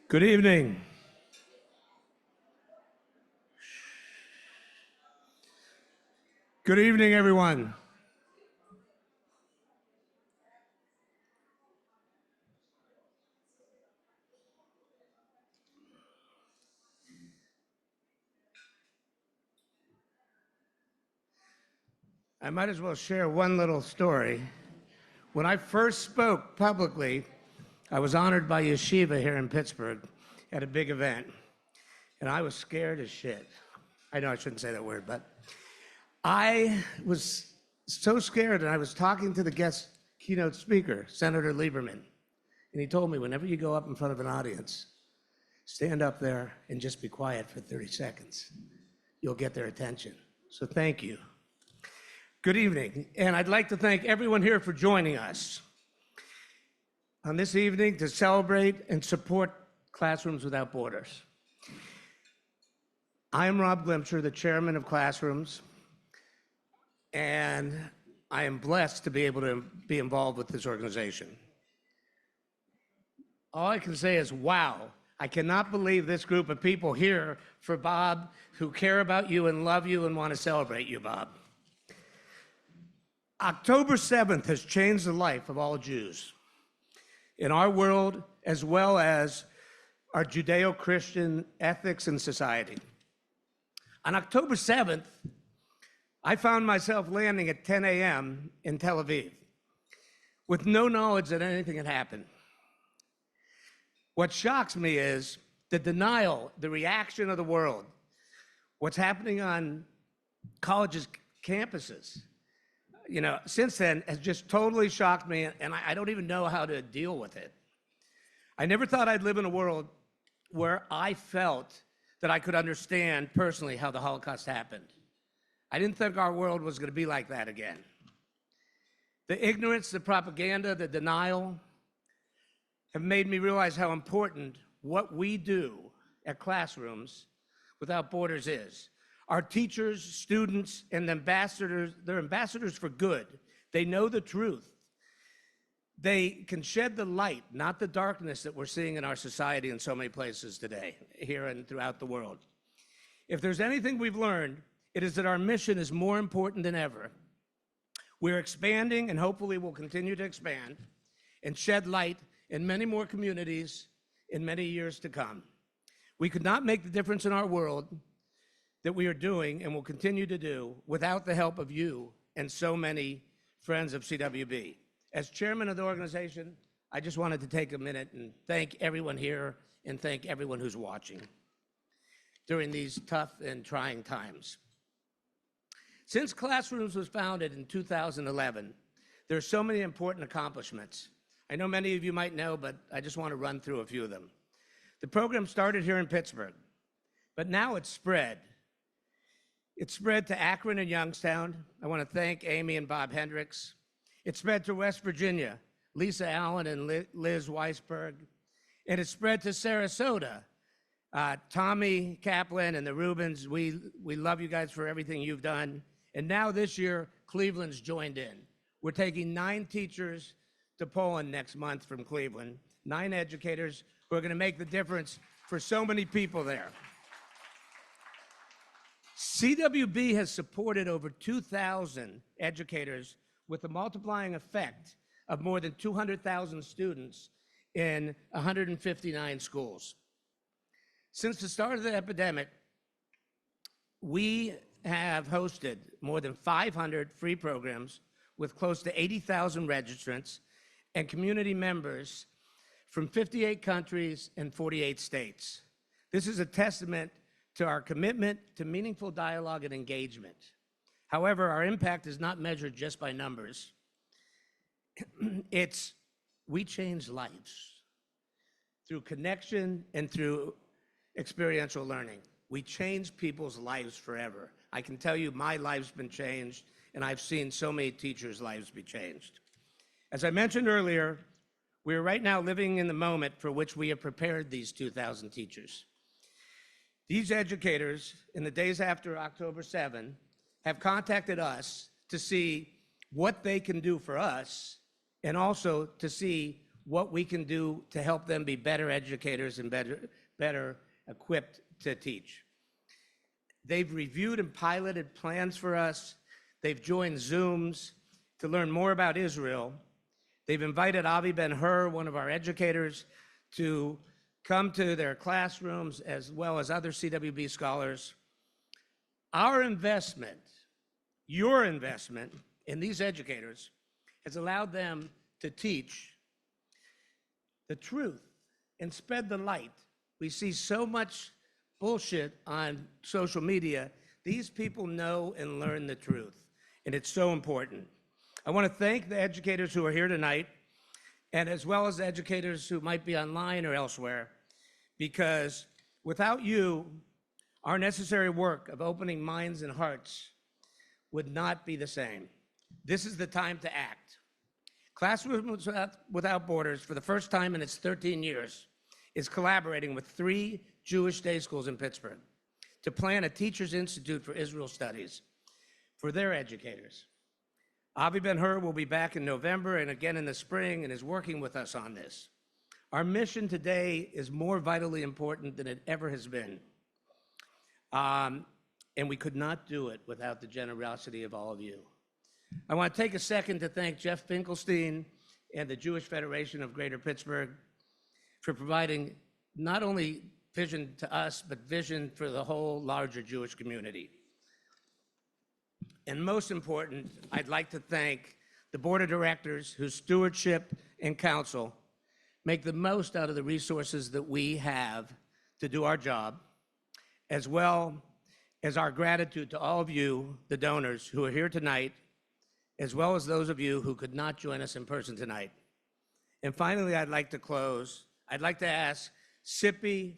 Good evening. Good evening, everyone. I might as well share one little story. When I first spoke publicly, I was honored by Yeshiva here in Pittsburgh at a big event, and I was scared as shit. I know I shouldn't say that word, but I was so scared, and I was talking to the guest keynote speaker, Senator Lieberman, and he told me, whenever you go up in front of an audience, stand up there and just be quiet for 30 seconds. You'll get their attention. So thank you. Good evening, and I'd like to thank everyone here for joining us on this evening to celebrate and support Classrooms Without Borders. I am Rob Glimcher, the chairman of Classrooms, and I am blessed to be able to be involved with this organization. All I can say is, wow, I cannot believe this group of people here for Bob, who care about you and love you and want to celebrate you, Bob. October 7th has changed the life of all Jews in our world, as well as our Judeo-Christian ethics and society. On October 7th, I found myself landing at 10 a.m. in Tel Aviv with no knowledge that anything had happened. What shocks me is the denial, the reaction of the world, what's happening on colleges' campuses. You know, since then has just totally shocked me, and I don't even know how to deal with it. I never thought I'd live in a world where I felt that I could understand personally how the Holocaust happened. I didn't think our world was going to be like that again. The ignorance, the propaganda, the denial have made me realize how important what we do at Classrooms Without Borders is. Our teachers, students, and ambassadors, they're ambassadors for good. They know the truth. They can shed the light, not the darkness that we're seeing in our society in so many places today, here and throughout the world. If there's anything we've learned, it is that our mission is more important than ever. We're expanding, and hopefully will continue to expand and shed light in many more communities in many years to come. We could not make the difference in our world that we are doing and will continue to do without the help of you and so many friends of CWB. As chairman of the organization, I just wanted to take a minute and thank everyone here and thank everyone who's watching during these tough and trying times. Since Classrooms was founded in 2011, there are so many important accomplishments. I know many of you might know, but I just want to run through a few of them. The program started here in Pittsburgh, but now it's spread. It spread to Akron and Youngstown. I want to thank Amy and Bob Hendricks. It spread to West Virginia, Lisa Allen and Liz Weisberg. And it spread to Sarasota. Tommy Kaplan and the Rubens, we love you guys for everything you've done. And now this year, Cleveland's joined in. We're taking 9 teachers to Poland next month from Cleveland, 9 educators who are going to make the difference for so many people there. CWB has supported over 2,000 educators with a multiplying effect of more than 200,000 students in 159 schools. Since the start of the epidemic, we have hosted more than 500 free programs with close to 80,000 registrants and community members from 58 countries and 48 states. This is a testament to our commitment to meaningful dialogue and engagement. However, our impact is not measured just by numbers. We change lives through connection and through experiential learning. We change people's lives forever. I can tell you my life's been changed, and I've seen so many teachers' lives be changed. As I mentioned earlier, we are right now living in the moment for which we have prepared these 2,000 teachers. These educators, in the days after October 7, have contacted us to see what they can do for us and also to see what we can do to help them be better educators and better equipped to teach. They've reviewed and piloted plans for us. They've joined Zooms to learn more about Israel. They've invited Avi Ben-Hur, one of our educators, to come to their classrooms as well as other CWB scholars. Our investment, your investment in these educators has allowed them to teach the truth and spread the light. We see so much bullshit on social media. These people know and learn the truth, and it's so important. I want to thank the educators who are here tonight, and as well as the educators who might be online or elsewhere, because without you, our necessary work of opening minds and hearts would not be the same. This is the time to act. Classrooms Without Borders, for the first time in its 13 years, is collaborating with 3 Jewish day schools in Pittsburgh to plan a Teachers Institute for Israel Studies for their educators. Avi Ben-Hur will be back in November and again in the spring and is working with us on this. Our mission today is more vitally important than it ever has been. And we could not do it without the generosity of all of you. I want to take a second to thank Jeff Finkelstein and the Jewish Federation of Greater Pittsburgh for providing not only vision to us, but vision for the whole larger Jewish community. And most important, I'd like to thank the board of directors whose stewardship and counsel make the most out of the resources that we have to do our job, as well as our gratitude to all of you, the donors who are here tonight, as well as those of you who could not join us in person tonight. And finally, I'd like to close. I'd like to ask Sippy,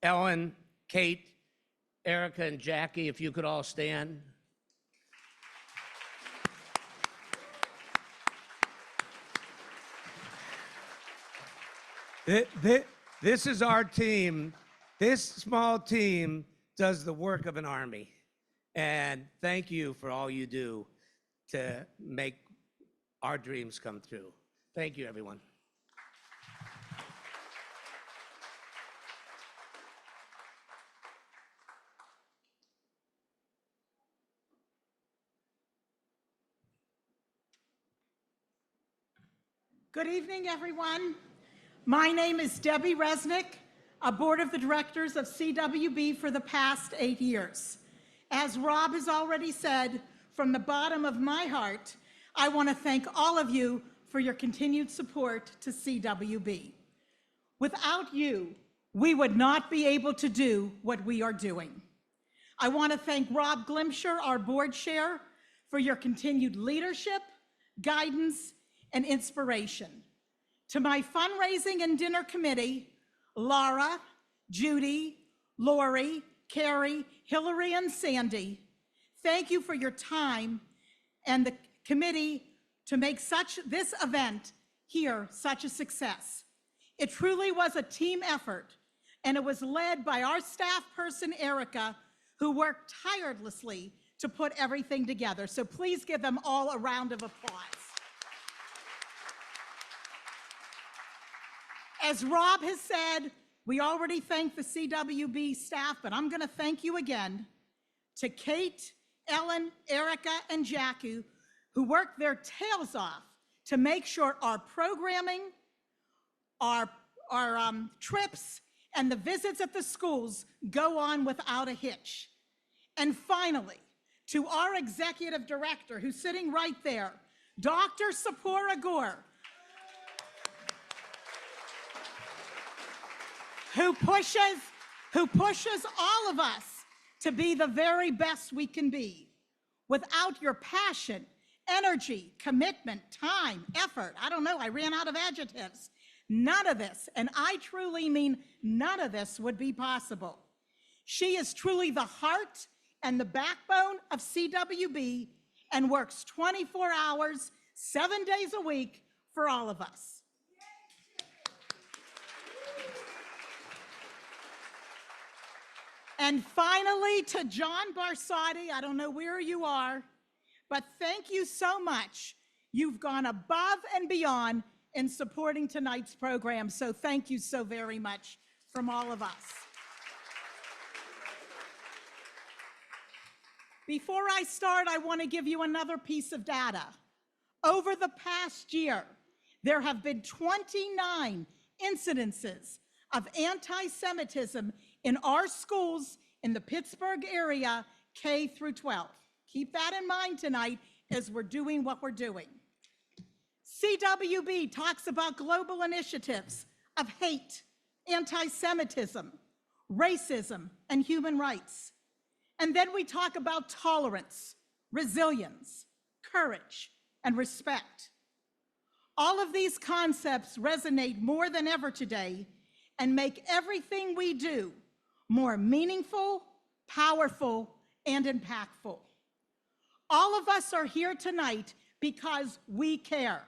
Ellen, Kate, Erica, and Jackie, if you could all stand. This is our team. This small team does the work of an army. And thank you for all you do to make our dreams come true. Thank you, everyone. Good evening, everyone. My name is Debbie Resnick, a board of the directors of CWB for the past 8 years. As Rob has already said, from the bottom of my heart, I want to thank all of you for your continued support to CWB. Without you, we would not be able to do what we are doing. I want to thank Rob Glimsher, our board chair, for your continued leadership, guidance, and inspiration. To my fundraising and dinner committee, Laura, Judy, Lori, Carrie, Hillary, and Sandy, thank you for your time and the committee to make this event here such a success. It truly was a team effort, and it was led by our staff person, Erica, who worked tirelessly to put everything together. So please give them all a round of applause. As Rob has said, we already thanked the CWB staff, but I'm going to thank you again. To Kate, Ellen, Erica, and Jackie, who worked their tails off to make sure our programming, our trips, and the visits at the schools go on without a hitch. And finally, to our executive director, who's sitting right there, Dr. Sapora Gore, who pushes all of us to be the very best we can be. Without your passion, energy, commitment, time, effort, I don't know, I ran out of adjectives, none of this, and I truly mean none of this, would be possible. She is truly the heart and the backbone of CWB and works 24 hours, 7 days a week for all of us. And finally, to John Barsotti, I don't know where you are, but thank you so much. You've gone above and beyond in supporting tonight's program. So thank you so very much from all of us. Before I start, I want to give you another piece of data. Over the past year, there have been 29 incidences of anti-Semitism in our schools in the Pittsburgh area, K through 12. Keep that in mind tonight as we're doing what we're doing. CWB talks about global initiatives of hate, anti-Semitism, racism, and human rights. And then we talk about tolerance, resilience, courage, and respect. All of these concepts resonate more than ever today and make everything we do more meaningful, powerful, and impactful. All of us are here tonight because we care.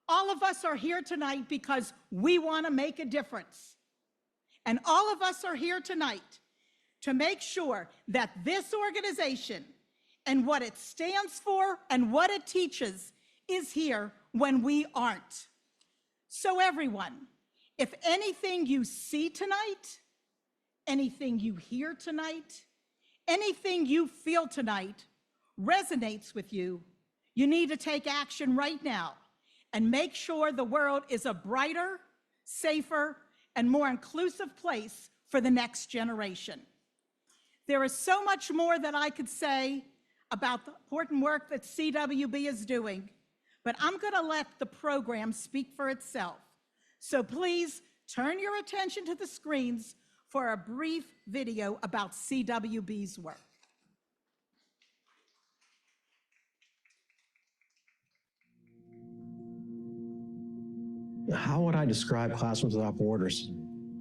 All of us are here tonight because we want to make a difference. And all of us are here tonight to make sure that this organization and what it stands for and what it teaches is here when we aren't. So everyone, if anything you see tonight, anything you hear tonight, anything you feel tonight resonates with you, you need to take action right now and make sure the world is a brighter, safer, and more inclusive place for the next generation. There is so much more that I could say about the important work that CWB is doing, but I'm going to let the program speak for itself. So please turn your attention to the screens for a brief video about CWB's work. How would I describe Classrooms Without Borders?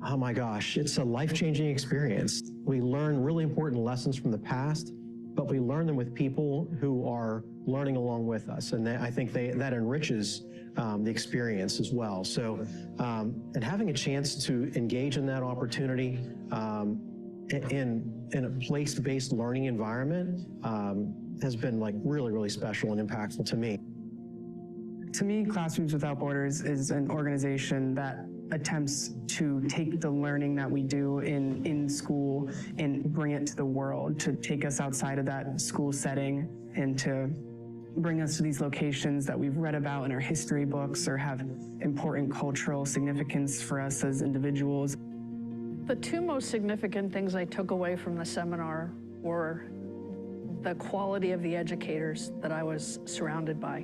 Oh my gosh, it's a life-changing experience. We learn really important lessons from the past, but we learn them with people who are learning along with us. And I think that enriches the experience as well. So, and having a chance to engage in that opportunity in a place-based learning environment has been like really, really special and impactful to me. To me, Classrooms Without Borders is an organization that attempts to take the learning that we do in school and bring it to the world, to take us outside of that school setting and to bring us to these locations that we've read about in our history books or have important cultural significance for us as individuals. The two most significant things I took away from the seminar were the quality of the educators that I was surrounded by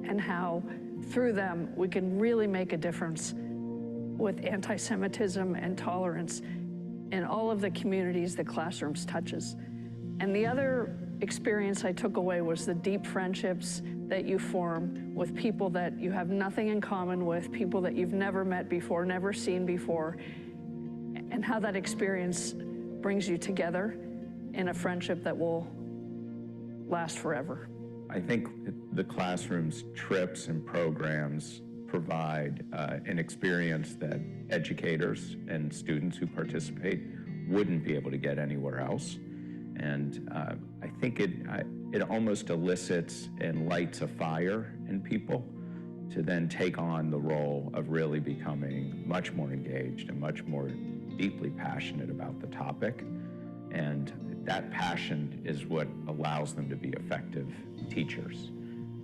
and how through them we can really make a difference with anti-Semitism and tolerance in all of the communities that Classrooms touches. And the other experience I took away was the deep friendships that you form with people that you have nothing in common with, people that you've never met before, never seen before, and how that experience brings you together in a friendship that will last forever. I think the Classrooms trips and programs provide an experience that educators and students who participate wouldn't be able to get anywhere else. And I think it almost elicits and lights a fire in people to then take on the role of really becoming much more engaged and much more deeply passionate about the topic. And that passion is what allows them to be effective teachers.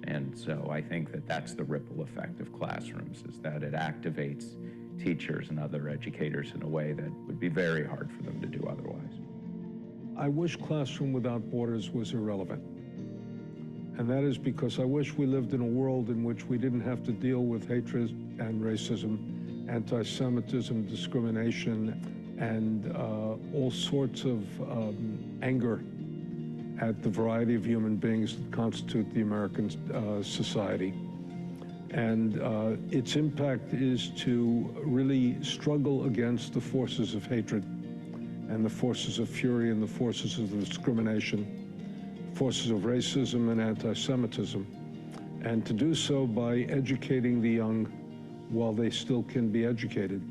And so I think that that's the ripple effect of Classrooms, is that it activates teachers and other educators in a way that would be very hard for them to do otherwise. I wish Classroom Without Borders was irrelevant. And that is because I wish we lived in a world in which we didn't have to deal with hatred and racism, anti-Semitism, discrimination, and all sorts of anger at the variety of human beings that constitute the American society. And its impact is to really struggle against the forces of hatred and the forces of fury and the forces of discrimination, forces of racism and anti-Semitism, and to do so by educating the young while they still can be educated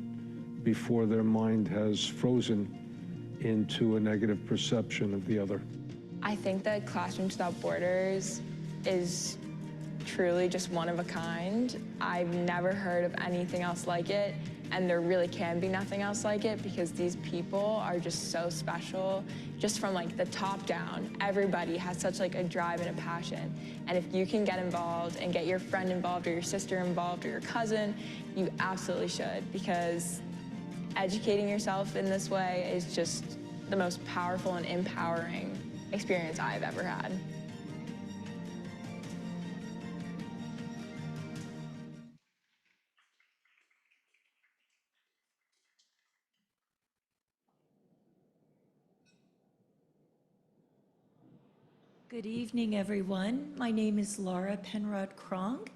before their mind has frozen into a negative perception of the other. I think that Classrooms Without Borders is truly just one of a kind. I've never heard of anything else like it, and there really can be nothing else like it because these people are just so special. Just from like the top down, everybody has such like a drive and a passion. And if you can get involved and get your friend involved or your sister involved or your cousin, you absolutely should, because educating yourself in this way is just the most powerful and empowering experience I've ever had. Good evening, everyone. My name is Laura Penrod Krong,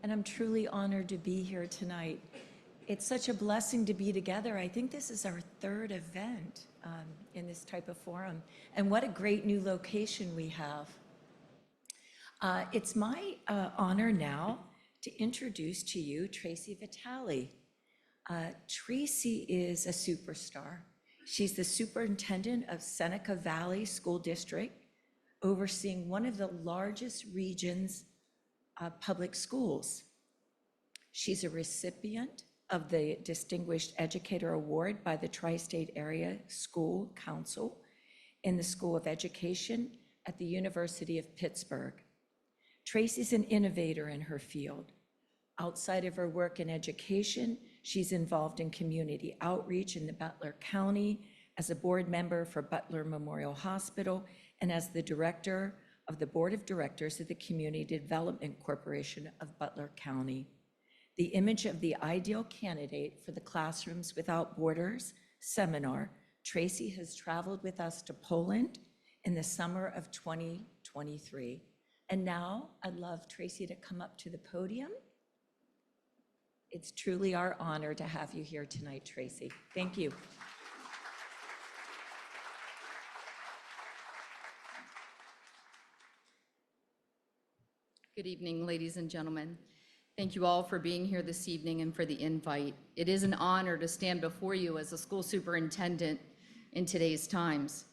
and I'm truly honored to be here tonight. It's such a blessing to be together. I think this is our third event in this type of forum, and what a great new location we have. It's my honor now to introduce to you Tracy Vitale. Tracy is a superstar. She's the superintendent of Seneca Valley School District, overseeing one of the largest regions of public schools. She's a recipient of the Distinguished Educator Award by the Tri-State Area School Council in the School of Education at the University of Pittsburgh. Tracy's an innovator in her field. Outside of her work in education, she's involved in community outreach in the Butler County as a board member for Butler Memorial Hospital and as the director of the Board of Directors of the Community Development Corporation of Butler County. The image of the ideal candidate for the Classrooms Without Borders seminar, Tracy has traveled with us to Poland in the summer of 2023. And now I'd love Tracy to come up to the podium. It's truly our honor to have you here tonight, Tracy. Thank you. Good evening, ladies and gentlemen. Thank you all for being here this evening and for the invite. It is an honor to stand before you as a school superintendent in today's times.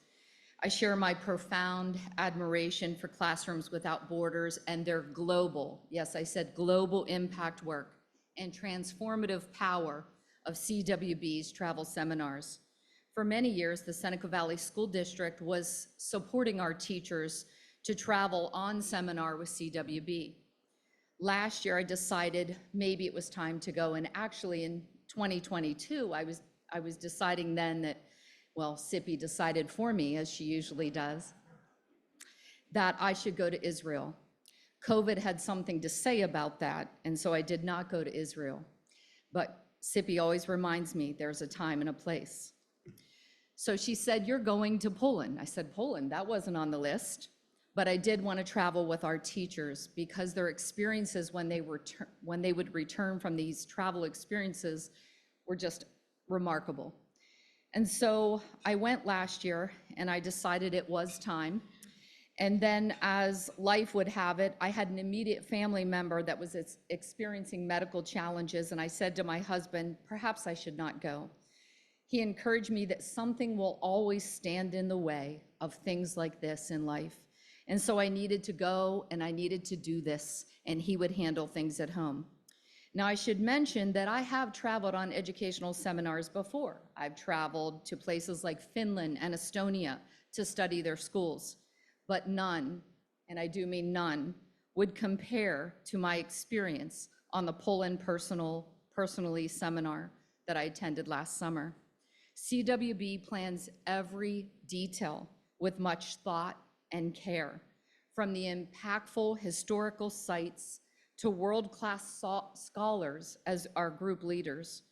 I share my profound admiration for Classrooms Without Borders and their global, yes, I said global impact work and transformative power of CWB's travel seminars. For many years, the Seneca Valley School District was supporting our teachers to travel on seminar with CWB. Last year, I decided maybe it was time to go, and actually in 2022, I was deciding then that, well, Sippy decided for me, as she usually does, that I should go to Israel. COVID had something to say about that, and so I did not go to Israel. But Sippy always reminds me there's a time and a place. So she said, "You're going to Poland." I said, "Poland? That wasn't on the list." But I did want to travel with our teachers because their experiences when they would return from these travel experiences were just remarkable. And so I went last year and I decided it was time. And then as life would have it, I had an immediate family member that was experiencing medical challenges, and I said to my husband, perhaps I should not go. He encouraged me that something will always stand in the way of things like this in life. And so I needed to go and I needed to do this, and he would handle things at home. Now, I should mention that I have traveled on educational seminars before. I've traveled to places like Finland and Estonia to study their schools, but none, and I do mean none, would compare to my experience on the Poland personally seminar that I attended last summer. CWB plans every detail with much thought and care, from the impactful historical sites to world-class scholars as our group leaders,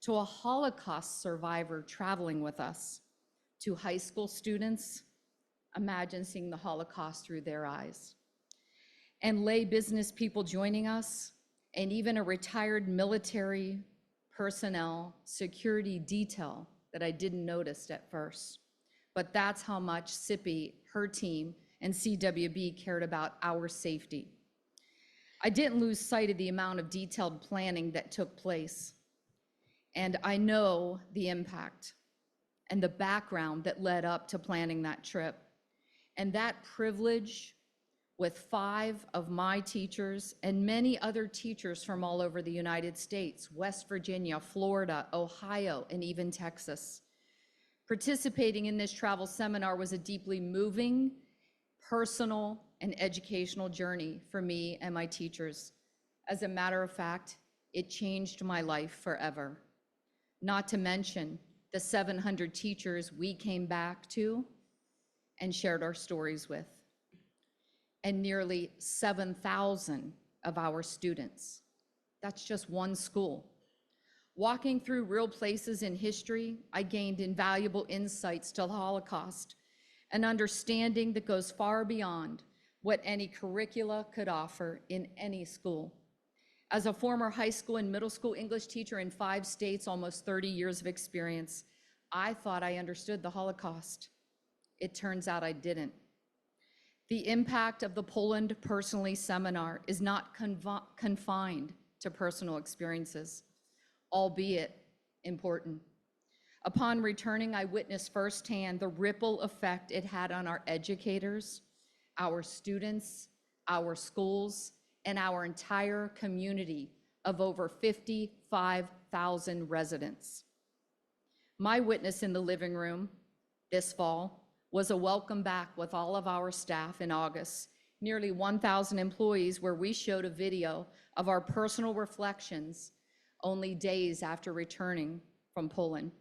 to a Holocaust survivor traveling with us, to high school students. Imagine seeing the Holocaust through their eyes, and lay business people joining us, and even a retired military personnel security detail that I didn't notice at first. But that's how much Sippy, her team, and CWB cared about our safety. I didn't lose sight of the amount of detailed planning that took place. And I know the impact and the background that led up to planning that trip. And that privilege with 5 of my teachers and many other teachers from all over the United States, West Virginia, Florida, Ohio, and even Texas. Participating in this travel seminar was a deeply moving, personal, and educational journey for me and my teachers. As a matter of fact, it changed my life forever. Not to mention the 700 teachers we came back to and shared our stories with, and nearly 7,000 of our students. That's just one school. Walking through real places in history, I gained invaluable insights to the Holocaust, an understanding that goes far beyond what any curricula could offer in any school. As a former high school and middle school English teacher in 5 states, almost 30 years of experience, I thought I understood the Holocaust. It turns out I didn't. The impact of the Poland Personally seminar is not confined to personal experiences, albeit important. Upon returning, I witnessed firsthand the ripple effect it had on our educators, our students, our schools, and our entire community of over 55,000 residents. My witness in the living room this fall was a welcome back with all of our staff in August, nearly 1,000 employees, where we showed a video of our personal reflections only days after returning from Poland.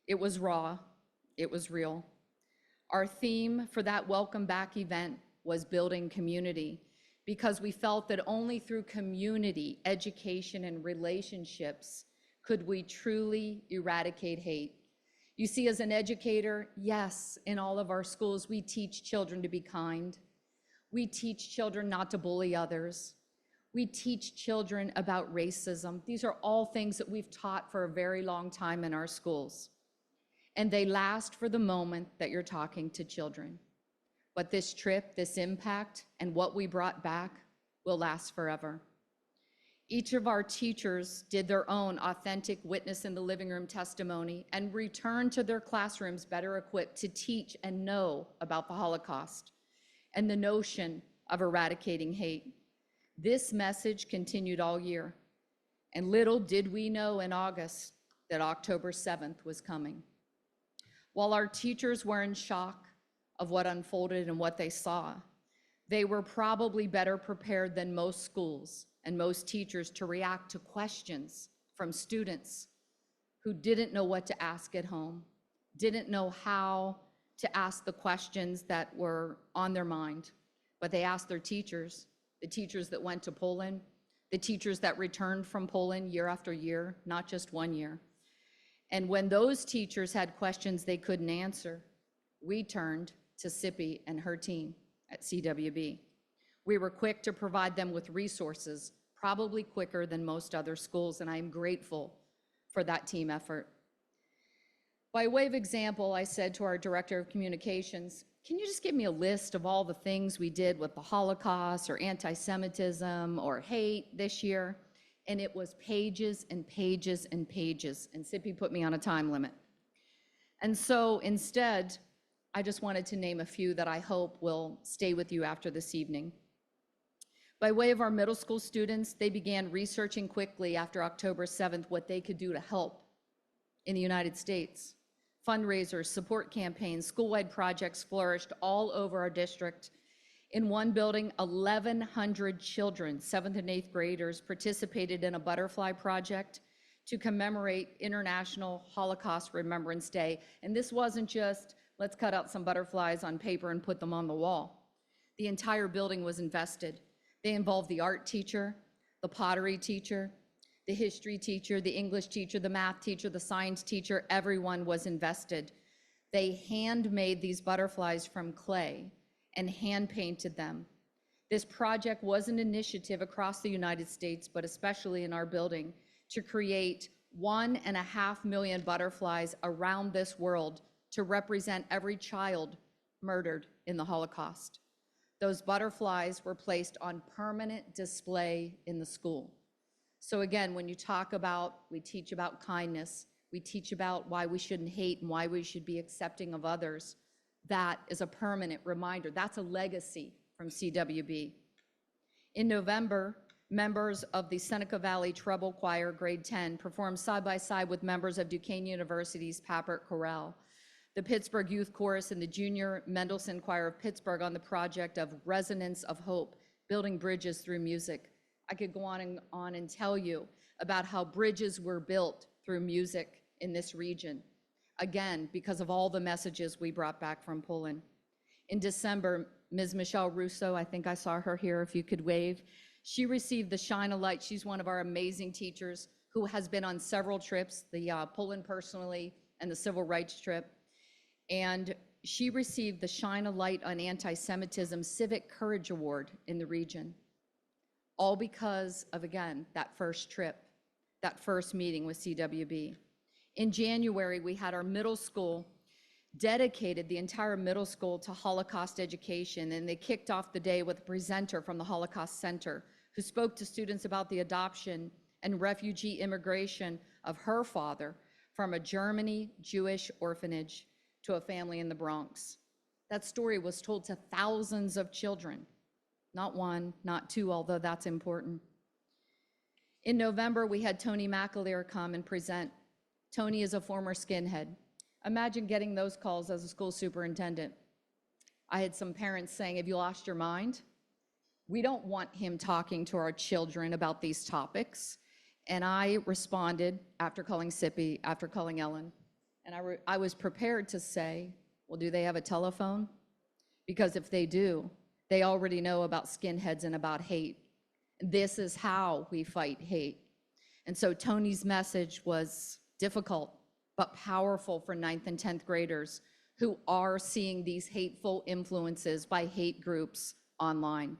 It was raw, it was real. Our theme for that welcome back event was building community, because we felt that only through community, education, and relationships could we truly eradicate hate. You see, as an educator, yes, in all of our schools, we teach children to be kind. We teach children not to bully others. We teach children about racism. These are all things that we've taught for a very long time in our schools. And they last for the moment that you're talking to children. But this trip, this impact, and what we brought back will last forever. Each of our teachers did their own authentic witness in the living room testimony and returned to their classrooms better equipped to teach and know about the Holocaust and the notion of eradicating hate. This message continued all year, and little did we know in August that October 7th was coming. While our teachers were in shock of what unfolded and what they saw, they were probably better prepared than most schools and most teachers to react to questions from students who didn't know what to ask at home, didn't know how to ask the questions that were on their mind, but they asked their teachers, the teachers that went to Poland, the teachers that returned from Poland year after year, not just 1 year. And when those teachers had questions they couldn't answer, we turned to Sippy and her team at CWB. We were quick to provide them with resources, probably quicker than most other schools, and I am grateful for that team effort. By way of example, I said to our director of communications, can you just give me a list of all the things we did with the Holocaust or anti-Semitism or hate this year? And it was pages and pages and pages, and Sippy put me on a time limit. And so instead, I just wanted to name a few that I hope will stay with you after this evening. By way of our middle school students, they began researching quickly after October 7th what they could do to help in the United States. Fundraisers, support campaigns, school-wide projects flourished all over our district. In one building, 1,100 children, 7th and 8th graders, participated in a butterfly project to commemorate International Holocaust Remembrance Day. And this wasn't just, let's cut out some butterflies on paper and put them on the wall. The entire building was invested. They involved the art teacher, the pottery teacher, the history teacher, the English teacher, the math teacher, the science teacher. Everyone was invested. They handmade these butterflies from clay and hand painted them. This project was an initiative across the United States, but especially in our building, to create 1.5 million butterflies around this world to represent every child murdered in the Holocaust. Those butterflies were placed on permanent display in the school. So again, when you talk about, we teach about kindness, we teach about why we shouldn't hate and why we should be accepting of others, that is a permanent reminder. That's a legacy from CWB. In November, members of the Seneca Valley Treble Choir, grade 10, performed side by side with members of Duquesne University's Papert Chorale, the Pittsburgh Youth Chorus, and the Junior Mendelssohn Choir of Pittsburgh on the project of Resonance of Hope, building bridges through music. I could go on and tell you about how bridges were built through music in this region, again, because of all the messages we brought back from Poland. In December, Ms. Michelle Russo, I think I saw her here, if you could wave, she received the Shine a Light. She's one of our amazing teachers who has been on several trips, the Poland personally and the civil rights trip. And she received the Shine a Light on Anti-Semitism Civic Courage Award in the region, all because of, again, that first trip, that first meeting with CWB. In January, we had our middle school dedicated, the entire middle school, to Holocaust education, and they kicked off the day with a presenter from the Holocaust Center who spoke to students about the adoption and refugee immigration of her father from a Germany Jewish orphanage to a family in the Bronx. That story was told to thousands of children, not one, not two, although that's important. In November, we had Tony McAleer come and present. Tony is a former skinhead. Imagine getting those calls as a school superintendent. I had some parents saying, have you lost your mind? We don't want him talking to our children about these topics. And I responded after calling Sippy, after calling Ellen, and I was prepared to say, well, do they have a telephone? Because if they do, they already know about skinheads and about hate. This is how we fight hate. And so Tony's message was difficult, but powerful for 9th and 10th graders who are seeing these hateful influences by hate groups online.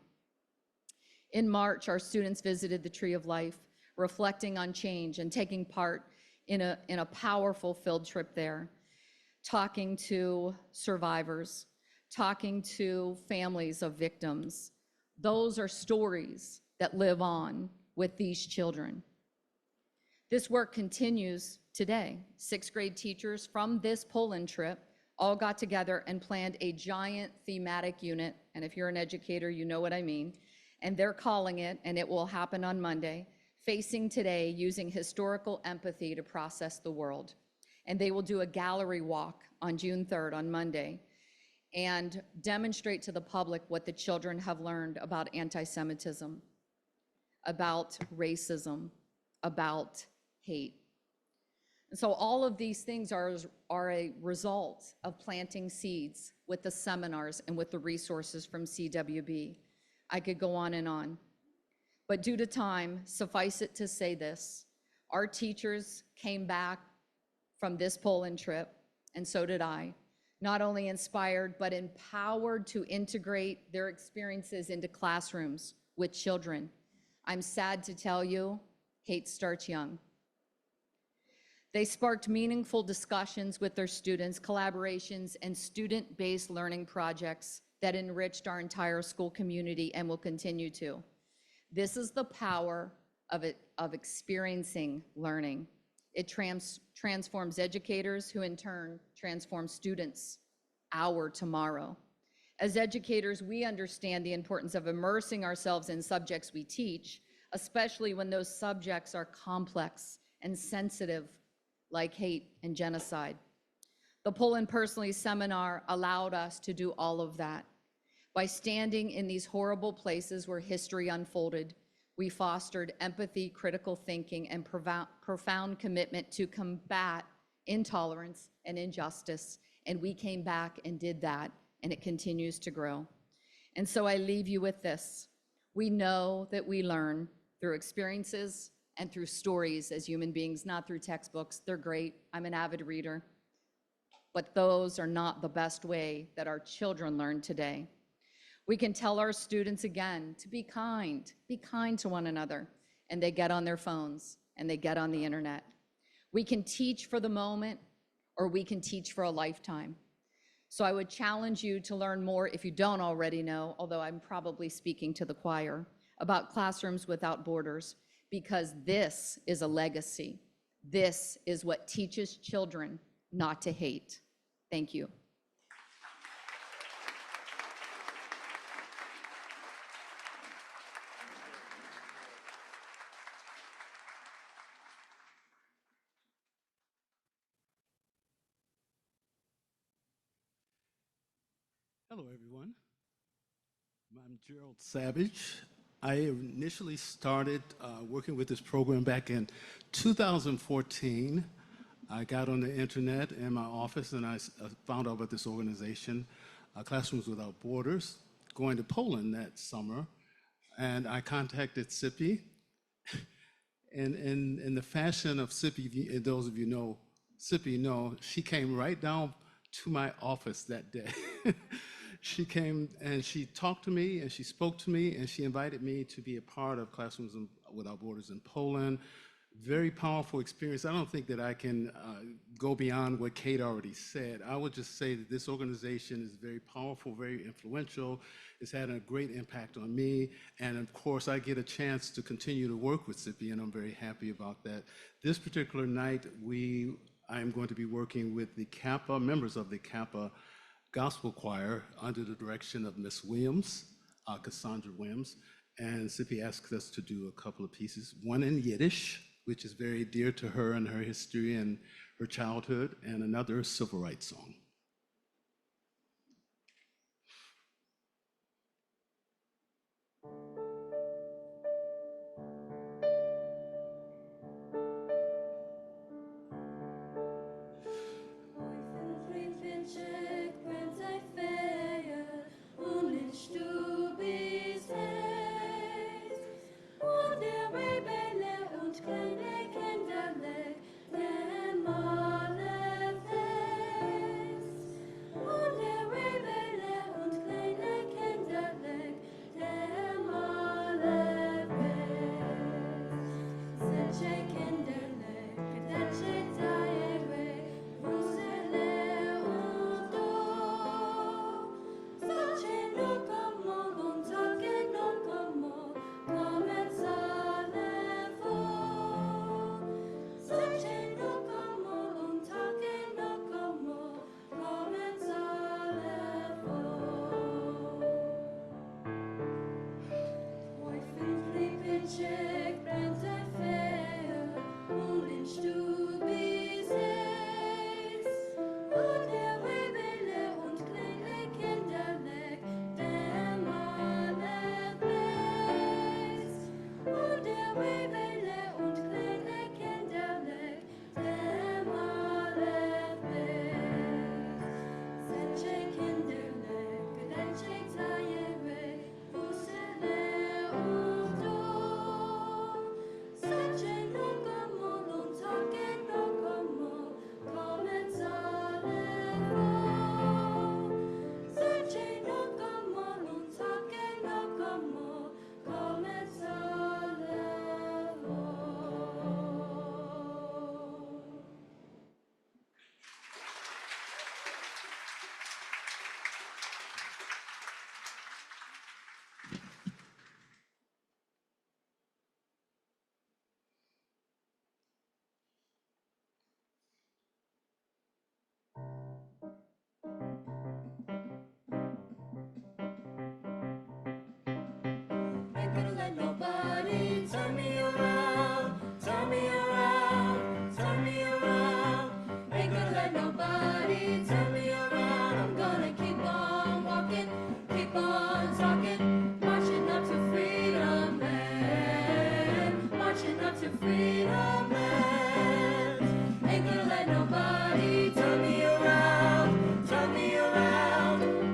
In March, our students visited the Tree of Life, reflecting on change and taking part in a powerful field trip there, talking to survivors, talking to families of victims. Those are stories that live on with these children. This work continues today. 6th grade teachers from this Poland trip all got together and planned a giant thematic unit, and if you're an educator, you know what I mean, and they're calling it, and it will happen on Monday, Facing Today, Using Historical Empathy to Process the World. And they will do a gallery walk on June 3rd, on Monday, and demonstrate to the public what the children have learned about anti-Semitism, about racism, about hate. And so all of these things are a result of planting seeds with the seminars and with the resources from CWB. I could go on and on. But due to time, suffice it to say this, our teachers came back from this Poland trip, and so did I, not only inspired, but empowered to integrate their experiences into classrooms with children. I'm sad to tell you, hate starts young. They sparked meaningful discussions with their students, collaborations, and student-based learning projects that enriched our entire school community and will continue to. This is the power of experiencing learning. It transforms educators, who in turn transform students, our tomorrow. As educators, we understand the importance of immersing ourselves in subjects we teach, especially when those subjects are complex and sensitive, like hate and genocide. The Poland Personally seminar allowed us to do all of that. By standing in these horrible places where history unfolded, we fostered empathy, critical thinking, and profound commitment to combat intolerance and injustice. And we came back and did that, and it continues to grow. And so I leave you with this. We know that we learn through experiences and through stories as human beings, not through textbooks. They're great. I'm an avid reader. But those are not the best way that our children learn today. We can tell our students again to be kind to one another, and they get on their phones and they get on the internet. We can teach for the moment, or we can teach for a lifetime. So I would challenge you to learn more, if you don't already know, although I'm probably speaking to the choir, about Classrooms Without Borders, because this is a legacy. This is what teaches children not to hate. Thank you. Hello, everyone. I'm Gerald Savage. I initially started working with this program back in 2014. I got on the internet in my office and I found out about this organization, Classrooms Without Borders, going to Poland that summer. And I contacted Sippy. And in the fashion of Sippy, those of you know Sippy know, she came right down to my office that day. She came and she talked to me and she spoke to me and she invited me to be a part of Classrooms Without Borders in Poland. Very powerful experience. I don't think that I can go beyond what Kate already said. I would just say that this organization is very powerful, very influential. It's had a great impact on me. And of course, I get a chance to continue to work with Sippy, and I'm very happy about that. This particular night, I am going to be working with the Kappa, members of the Kappa Gospel Choir under the direction of Miss Williams, Cassandra Williams. And Sippy asked us to do a couple of pieces, one in Yiddish, which is very dear to her and her history and her childhood, and another civil rights song.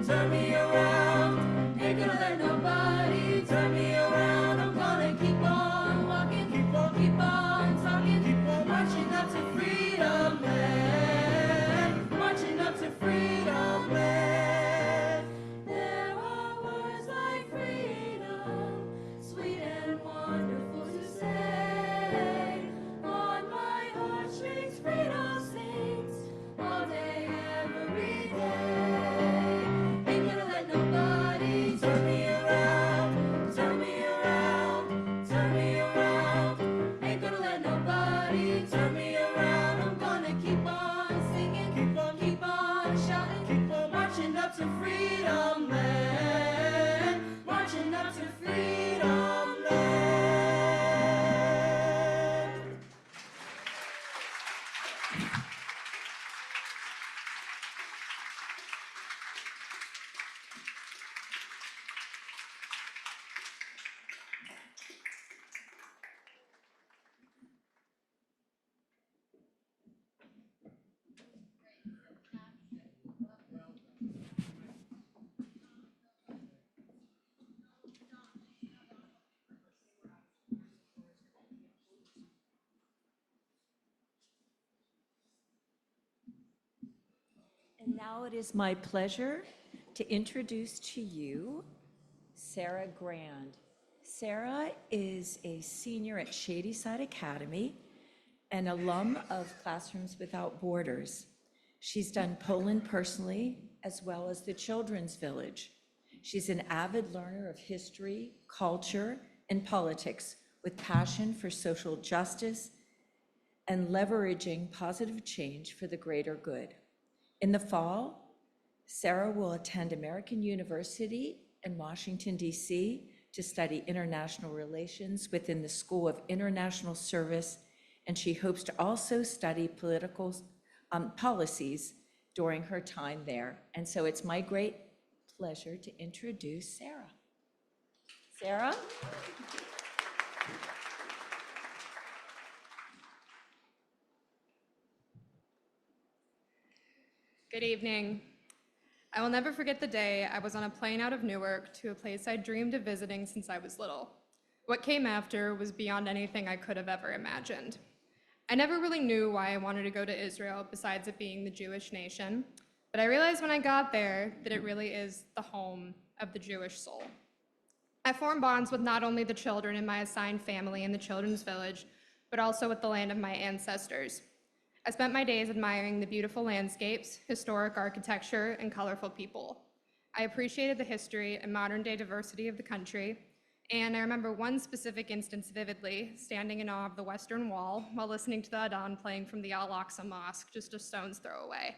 Turn me around, ain't gonna let nobody turn me around. Now it is my pleasure to introduce to you Sarah Grand. Sarah is a senior at Shadyside Academy, an alum of Classrooms Without Borders. She's done Poland personally, as well as the Children's Village. She's an avid learner of history, culture, and politics with passion for social justice and leveraging positive change for the greater good. In the fall, Sarah will attend American University in Washington, D.C. to study international relations within the School of International Service, and she hopes to also study political policies during her time there. And so it's my great pleasure to introduce Sarah. Sarah? Good evening. I will never forget the day I was on a plane out of Newark to a place I dreamed of visiting since I was little. What came after was beyond anything I could have ever imagined. I never really knew why I wanted to go to Israel besides it being the Jewish nation, but I realized when I got there that it really is the home of the Jewish soul. I formed bonds with not only the children in my assigned family in the Children's Village, but also with the land of my ancestors. I spent my days admiring the beautiful landscapes, historic architecture, and colorful people. I appreciated the history and modern-day diversity of the country, and I remember one specific instance vividly, standing in awe of the Western Wall while listening to the Adhan playing from the Al-Aqsa Mosque just a stone's throw away.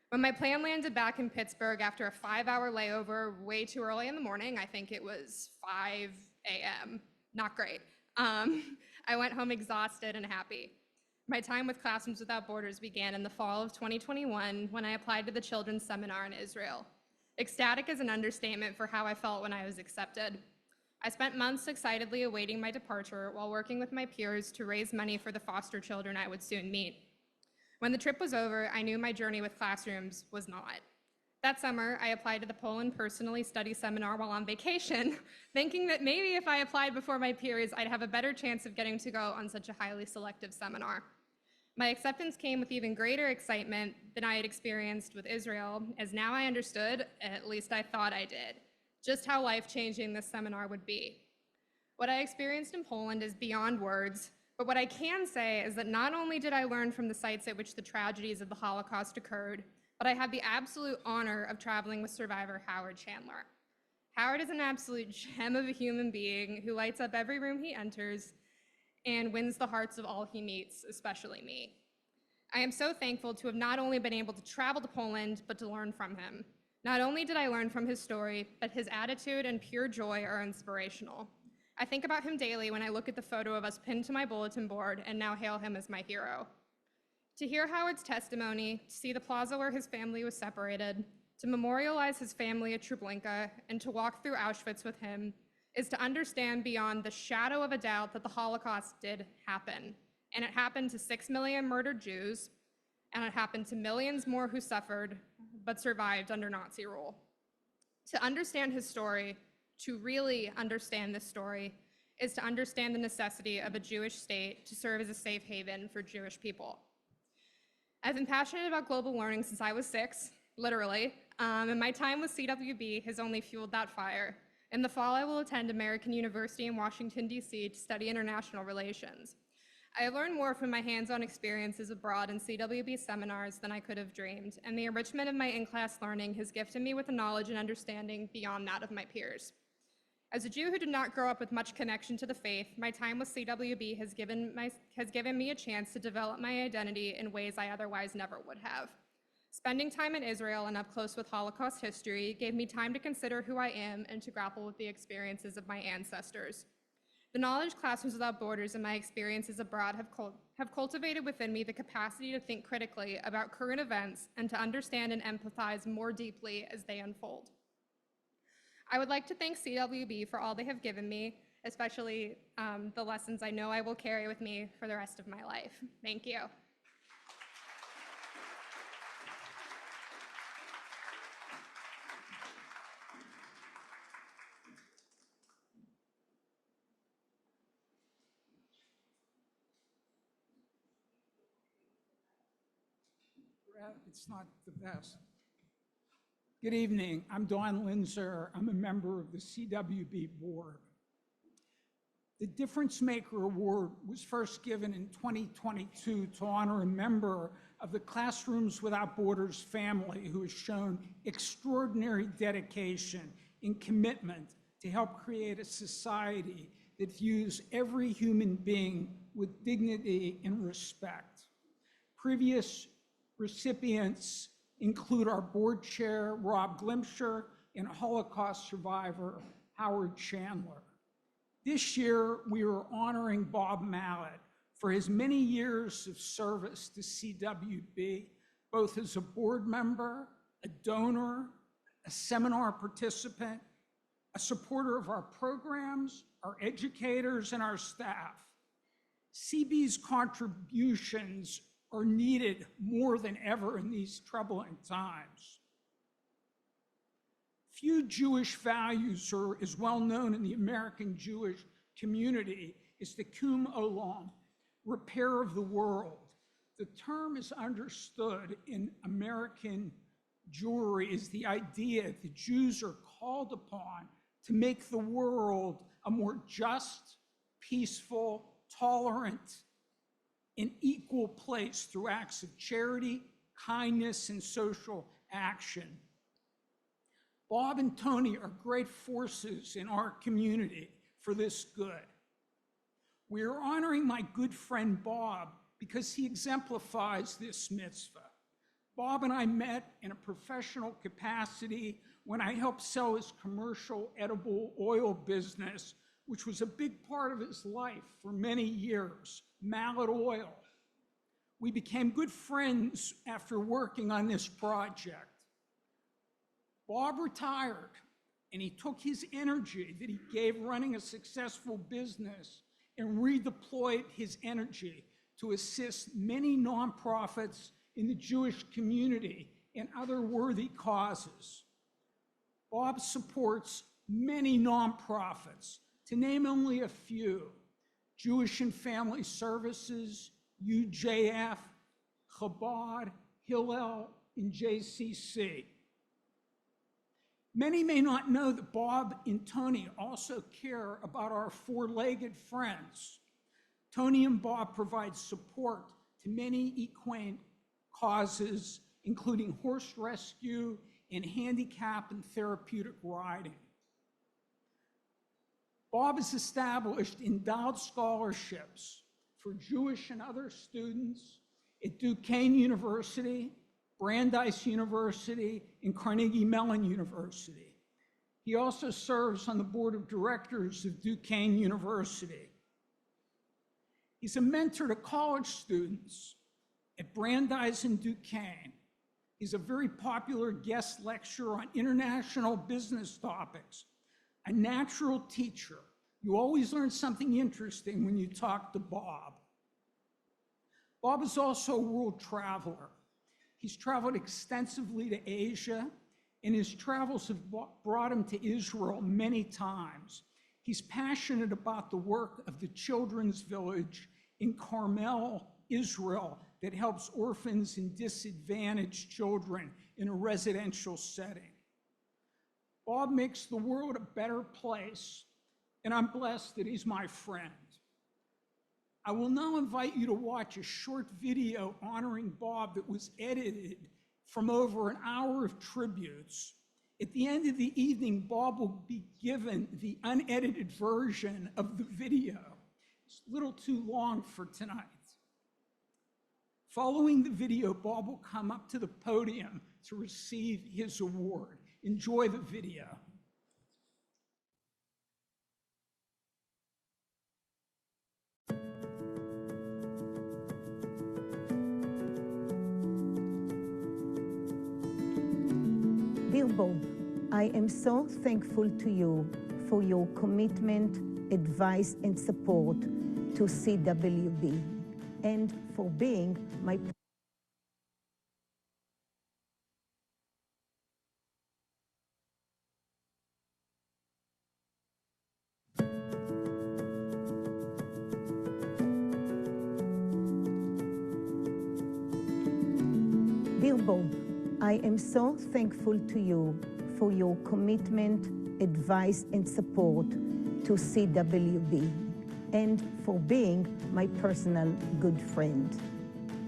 When my plane landed back in Pittsburgh after a 5-hour layover way too early in the morning, I think it was 5 a.m., not great, I went home exhausted and happy. My time with Classrooms Without Borders began in the fall of 2021 when I applied to the Children's Seminar in Israel. Ecstatic is an understatement for how I felt when I was accepted. I spent months excitedly awaiting my departure while working with my peers to raise money for the foster children I would soon meet. When the trip was over, I knew my journey with Classrooms was not. That summer, I applied to the Poland Personally Study Seminar while on vacation, thinking that maybe if I applied before my peers, I'd have a better chance of getting to go on such a highly selective seminar. My acceptance came with even greater excitement than I had experienced with Israel, as now I understood, at least I thought I did, just how life-changing this seminar would be. What I experienced in Poland is beyond words, but what I can say is that not only did I learn from the sites at which the tragedies of the Holocaust occurred, but I had the absolute honor of traveling with survivor Howard Chandler. Howard is an absolute gem of a human being who lights up every room he enters and wins the hearts of all he meets, especially me. I am so thankful to have not only been able to travel to Poland, but to learn from him. Not only did I learn from his story, but his attitude and pure joy are inspirational. I think about him daily when I look at the photo of us pinned to my bulletin board and now hail him as my hero. To hear Howard's testimony, to see the plaza where his family was separated, to memorialize his family at Treblinka, and to walk through Auschwitz with him is to understand beyond the shadow of a doubt that the Holocaust did happen. And it happened to 6 million murdered Jews, and it happened to millions more who suffered but survived under Nazi rule. To understand his story, to really understand this story, is to understand the necessity of a Jewish state to serve as a safe haven for Jewish people. I've been passionate about global learning since I was 6, literally, and my time with CWB has only fueled that fire. In the fall, I will attend American University in Washington, D.C. to study international relations. I have learned more from my hands-on experiences abroad in CWB seminars than I could have dreamed, and the enrichment of my in-class learning has gifted me with a knowledge and understanding beyond that of my peers. As a Jew who did not grow up with much connection to the faith, my time with CWB has given me a chance to develop my identity in ways I otherwise never would have. Spending time in Israel and up close with Holocaust history gave me time to consider who I am and to grapple with the experiences of my ancestors. The knowledge Classrooms Without Borders and my experiences abroad have cultivated within me the capacity to think critically about current events and to understand and empathize more deeply as they unfold. I would like to thank CWB for all they have given me, especially the lessons I know I will carry with me for the rest of my life. Thank you. It's not the best. Good evening. I'm Don Linzer. I'm a member of the CWB board. The Difference Maker Award was first given in 2022 to honor a member of the Classrooms Without Borders family who has shown extraordinary dedication and commitment to help create a society that views every human being with dignity and respect. Previous recipients include our board chair, Rob Glimsher, and Holocaust survivor, Howard Chandler. This year, we are honoring Bob Mallet for his many years of service to CWB, both as a board member, a donor, a seminar participant, a supporter of our programs, our educators, and our staff. CB's contributions are needed more than ever in these troubling times. Few Jewish values are as well known in the American Jewish community as the Kum Olam, repair of the world. The term is understood in American Jewry as the idea that Jews are called upon to make the world a more just, peaceful, tolerant, and equal place through acts of charity, kindness, and social action. Bob and Tony are great forces in our community for this good. We are honoring my good friend Bob because he exemplifies this mitzvah. Bob and I met in a professional capacity when I helped sell his commercial edible oil business, which was a big part of his life for many years, Mallet Oil. We became good friends after working on this project. Bob retired, and he took his energy that he gave running a successful business and redeployed his energy to assist many nonprofits in the Jewish community and other worthy causes. Bob supports many nonprofits, to name only a few: Jewish and Family Services, UJF, Chabad, Hillel, and JCC. Many may not know that Bob and Tony also care about our four-legged friends. Tony and Bob provide support to many equine causes, including horse rescue and handicap and therapeutic riding. Bob has established endowed scholarships for Jewish and other students at Duquesne University, Brandeis University, and Carnegie Mellon University. He also serves on the board of directors of Duquesne University. He's a mentor to college students at Brandeis and Duquesne. He's a very popular guest lecturer on international business topics, a natural teacher. You always learn something interesting when you talk to Bob. Bob is also a world traveler. He's traveled extensively to Asia, and his travels have brought him to Israel many times. He's passionate about the work of the Children's Village in Carmel, Israel, that helps orphans and disadvantaged children in a residential setting. Bob makes the world a better place, and I'm blessed that he's my friend. I will now invite you to watch a short video honoring Bob that was edited from over an hour of tributes. At the end of the evening, Bob will be given the unedited version of the video. It's a little too long for tonight. Following the video, Bob will come up to the podium to receive his award. Enjoy the video. Dear Bob, I am so thankful to you for your commitment, advice, and support to CWB, and for being my Dear Bob, I am so thankful to you for your commitment, advice, and support to CWB, and for being my personal good friend.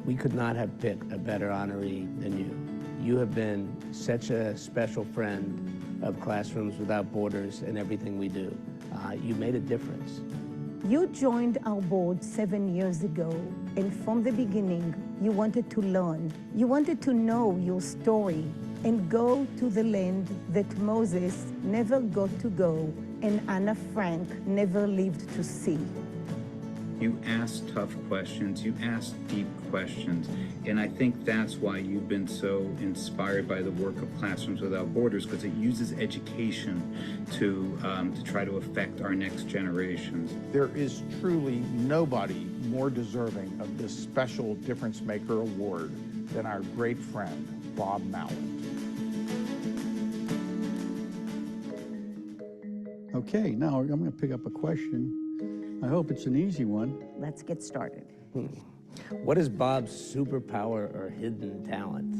We could not have picked a better honoree than you. You have been such a special friend of Classrooms Without Borders and everything we do. You made a difference. You joined our board 7 years ago, and from the beginning, you wanted to learn. You wanted to know your story and go to the land that Moses never got to go and Anna Frank never lived to see. You ask tough questions, you ask deep questions, and I think that's why you've been so inspired by the work of Classrooms Without Borders, because it uses education to try to affect our next generations. There is truly nobody more deserving of this special Difference Maker Award than our great friend, Bob Mallet. Okay, now I'm going to pick up a question. I hope it's an easy one. Let's get started. What is Bob's superpower or hidden talent?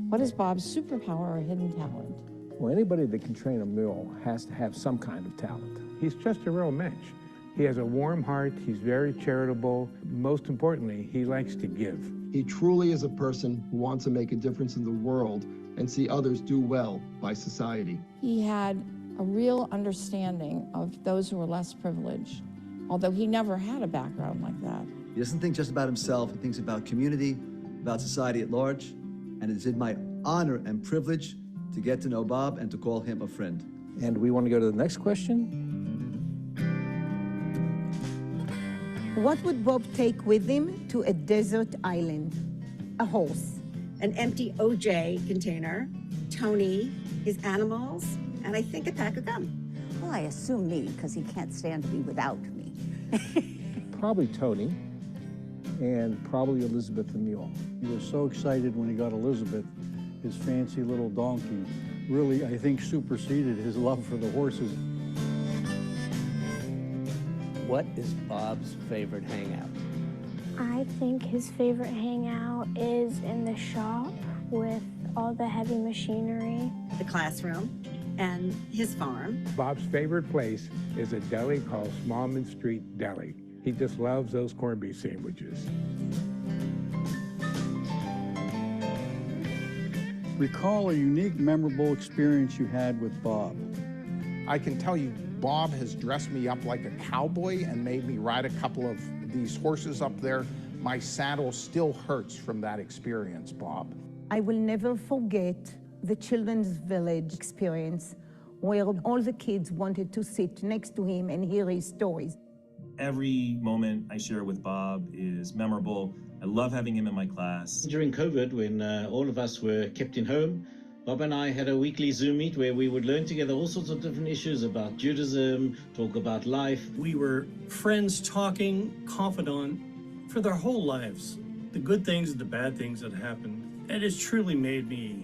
What is Bob's superpower or hidden talent? Well, anybody that can train a mule has to have some kind of talent. He's just a real mensch. He has a warm heart, he's very charitable. Most importantly, he likes to give. He truly is a person who wants to make a difference in the world and see others do well by society. He had a real understanding of those who were less privileged, although he never had a background like that. He doesn't think just about himself, he thinks about community, about society at large, and it's in my honor and privilege to get to know Bob and to call him a friend. And we want to go to the next question. What would Bob take with him to a desert island? A horse. An empty OJ container, Tony, his animals, and I think a pack of gum. Well, I assume me, because he can't stand to be without me. Probably Tony, and probably Elizabeth the mule. He was so excited when he got Elizabeth. His fancy little donkey really, I think, superseded his love for the horses. What is Bob's favorite hangout? I think his favorite hangout is in the shop with all the heavy machinery. The classroom and his farm. Bob's favorite place is a deli called Smallman Street Deli. He just loves those corned beef sandwiches. Recall a unique, memorable experience you had with Bob. I can tell you, Bob has dressed me up like a cowboy and made me ride a couple of these horses up there. My saddle still hurts from that experience, Bob. I will never forget the Children's Village experience where all the kids wanted to sit next to him and hear his stories. Every moment I share with Bob is memorable. I love having him in my class. During COVID, when all of us were kept in home, Bob and I had a weekly Zoom meet where we would learn together all sorts of different issues about Judaism, talk about life. We were friends talking, confidant for their whole lives. The good things and the bad things that happened. It has truly made me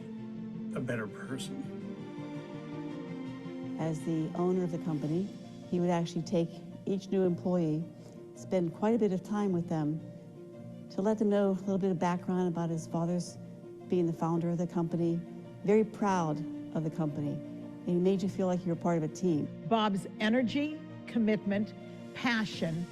a better person. As the owner of the company, he would actually take each new employee, spend quite a bit of time with them to let them know a little bit of background about his father's being the founder of the company, very proud of the company, and he made you feel like you were part of a team. Bob's energy, commitment, passion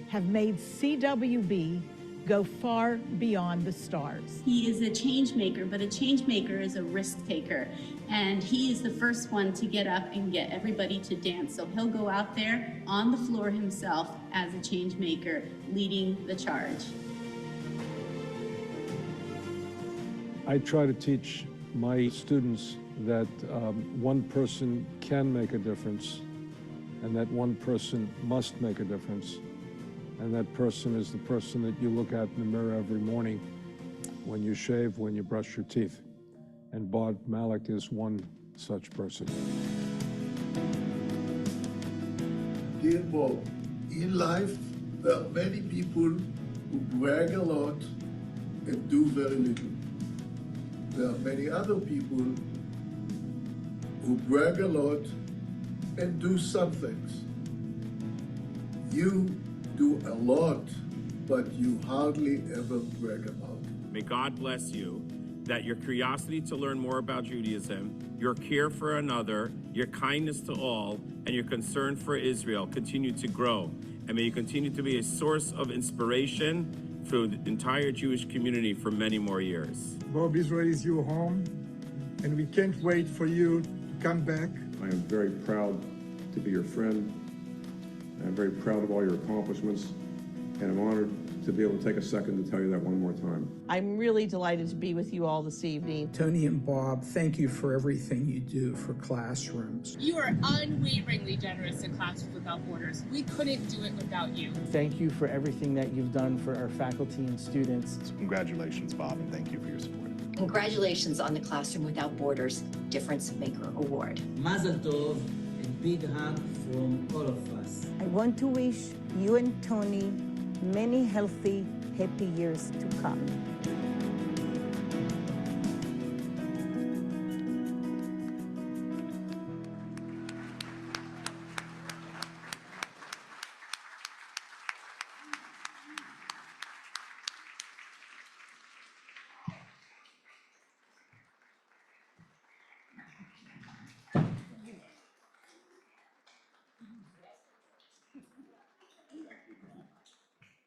have made CWB go far beyond the stars. He is a change maker, but a change maker is a risk taker. And he is the first one to get up and get everybody to dance. So he'll go out there on the floor himself as a change maker, leading the charge. I try to teach my students that one person can make a difference, and that one person must make a difference. And that person is the person that you look at in the mirror every morning when you shave, when you brush your teeth. And Bob Mallet is one such person. Dear Bob, in life, there are many people who brag a lot and do very little. There are many other people who brag a lot and do some things. You do a lot, but you hardly ever brag about it. May God bless you that your curiosity to learn more about Judaism, your care for another, your kindness to all, and your concern for Israel continue to grow. And may you continue to be a source of inspiration for the entire Jewish community for many more years. Bob, Israel is your home, and we can't wait for you to come back. I am very proud to be your friend. I'm very proud of all your accomplishments, and I'm honored to be able to take a second to tell you that one more time. I'm really delighted to be with you all this evening. Tony and Bob, thank you for everything you do for classrooms. You are unwaveringly generous to Classrooms Without Borders. We couldn't do it without you. Thank you for everything that you've done for our faculty and students. So congratulations, Bob, and thank you for your support. Congratulations on the Classroom Without Borders Difference Maker Award. Mazel tov, a big hug from all of us. I want to wish you and Tony many healthy, happy years to come.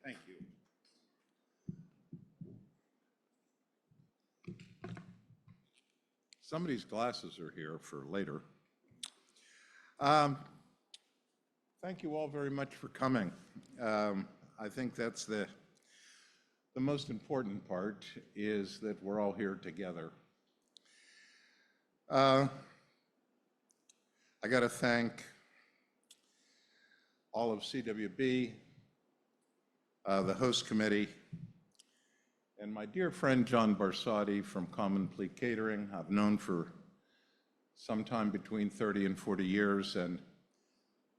Thank you. Some of these glasses are here for later. Thank you all very much for coming. I think that's the most important part, is that we're all here together. I got to thank all of CWB, the host committee, and my dear friend John Barsotti from Common Pleat Catering. I've known for sometime between 30 and 40 years, and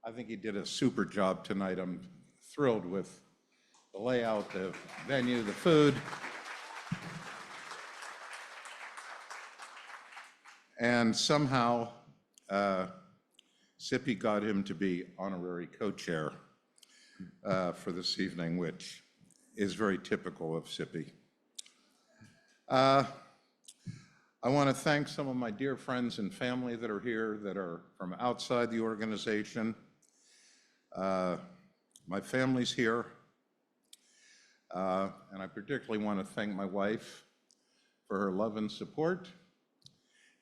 I think he did a super job tonight. I'm thrilled with the layout, the venue, the food. And somehow, Sippy got him to be honorary co-chair for this evening, which is very typical of Sippy. I want to thank some of my dear friends and family that are here that are from outside the organization. My family's here, and I particularly want to thank my wife for her love and support,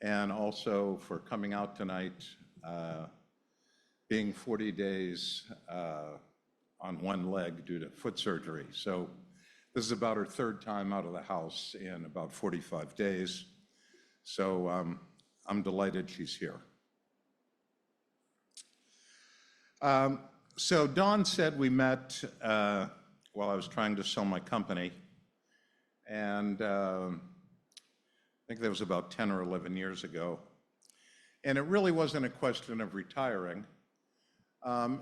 and also for coming out tonight, being 40 days on one leg due to foot surgery. So this is about her third time out of the house in about 45 days. So I'm delighted she's here. So Dawn said we met while I was trying to sell my company. And I think that was about 10 or 11 years ago. And it really wasn't a question of retiring.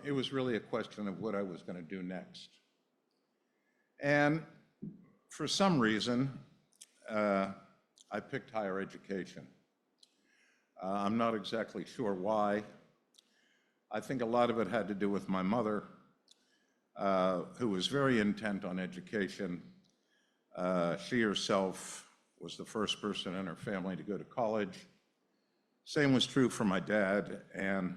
It was really a question of what I was going to do next. And for some reason, I picked higher education. I'm not exactly sure why. I think a lot of it had to do with my mother, who was very intent on education. She herself was the first person in her family to go to college. Same was true for my dad, and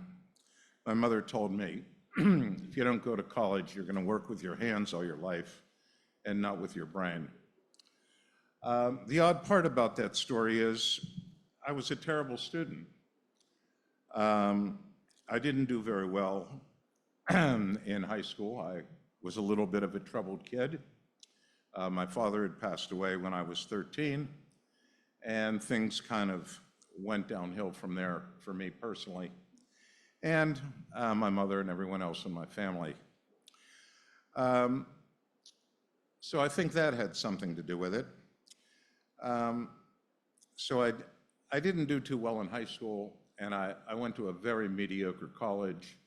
my mother told me, if you don't go to college, you're going to work with your hands all your life and not with your brain. The odd part about that story is I was a terrible student. I didn't do very well in high school. I was a little bit of a troubled kid. My father had passed away when I was 13, and things kind of went downhill from there for me personally, and my mother and everyone else in my family. So I think that had something to do with it. So I didn't do too well in high school, and I went to a very mediocre college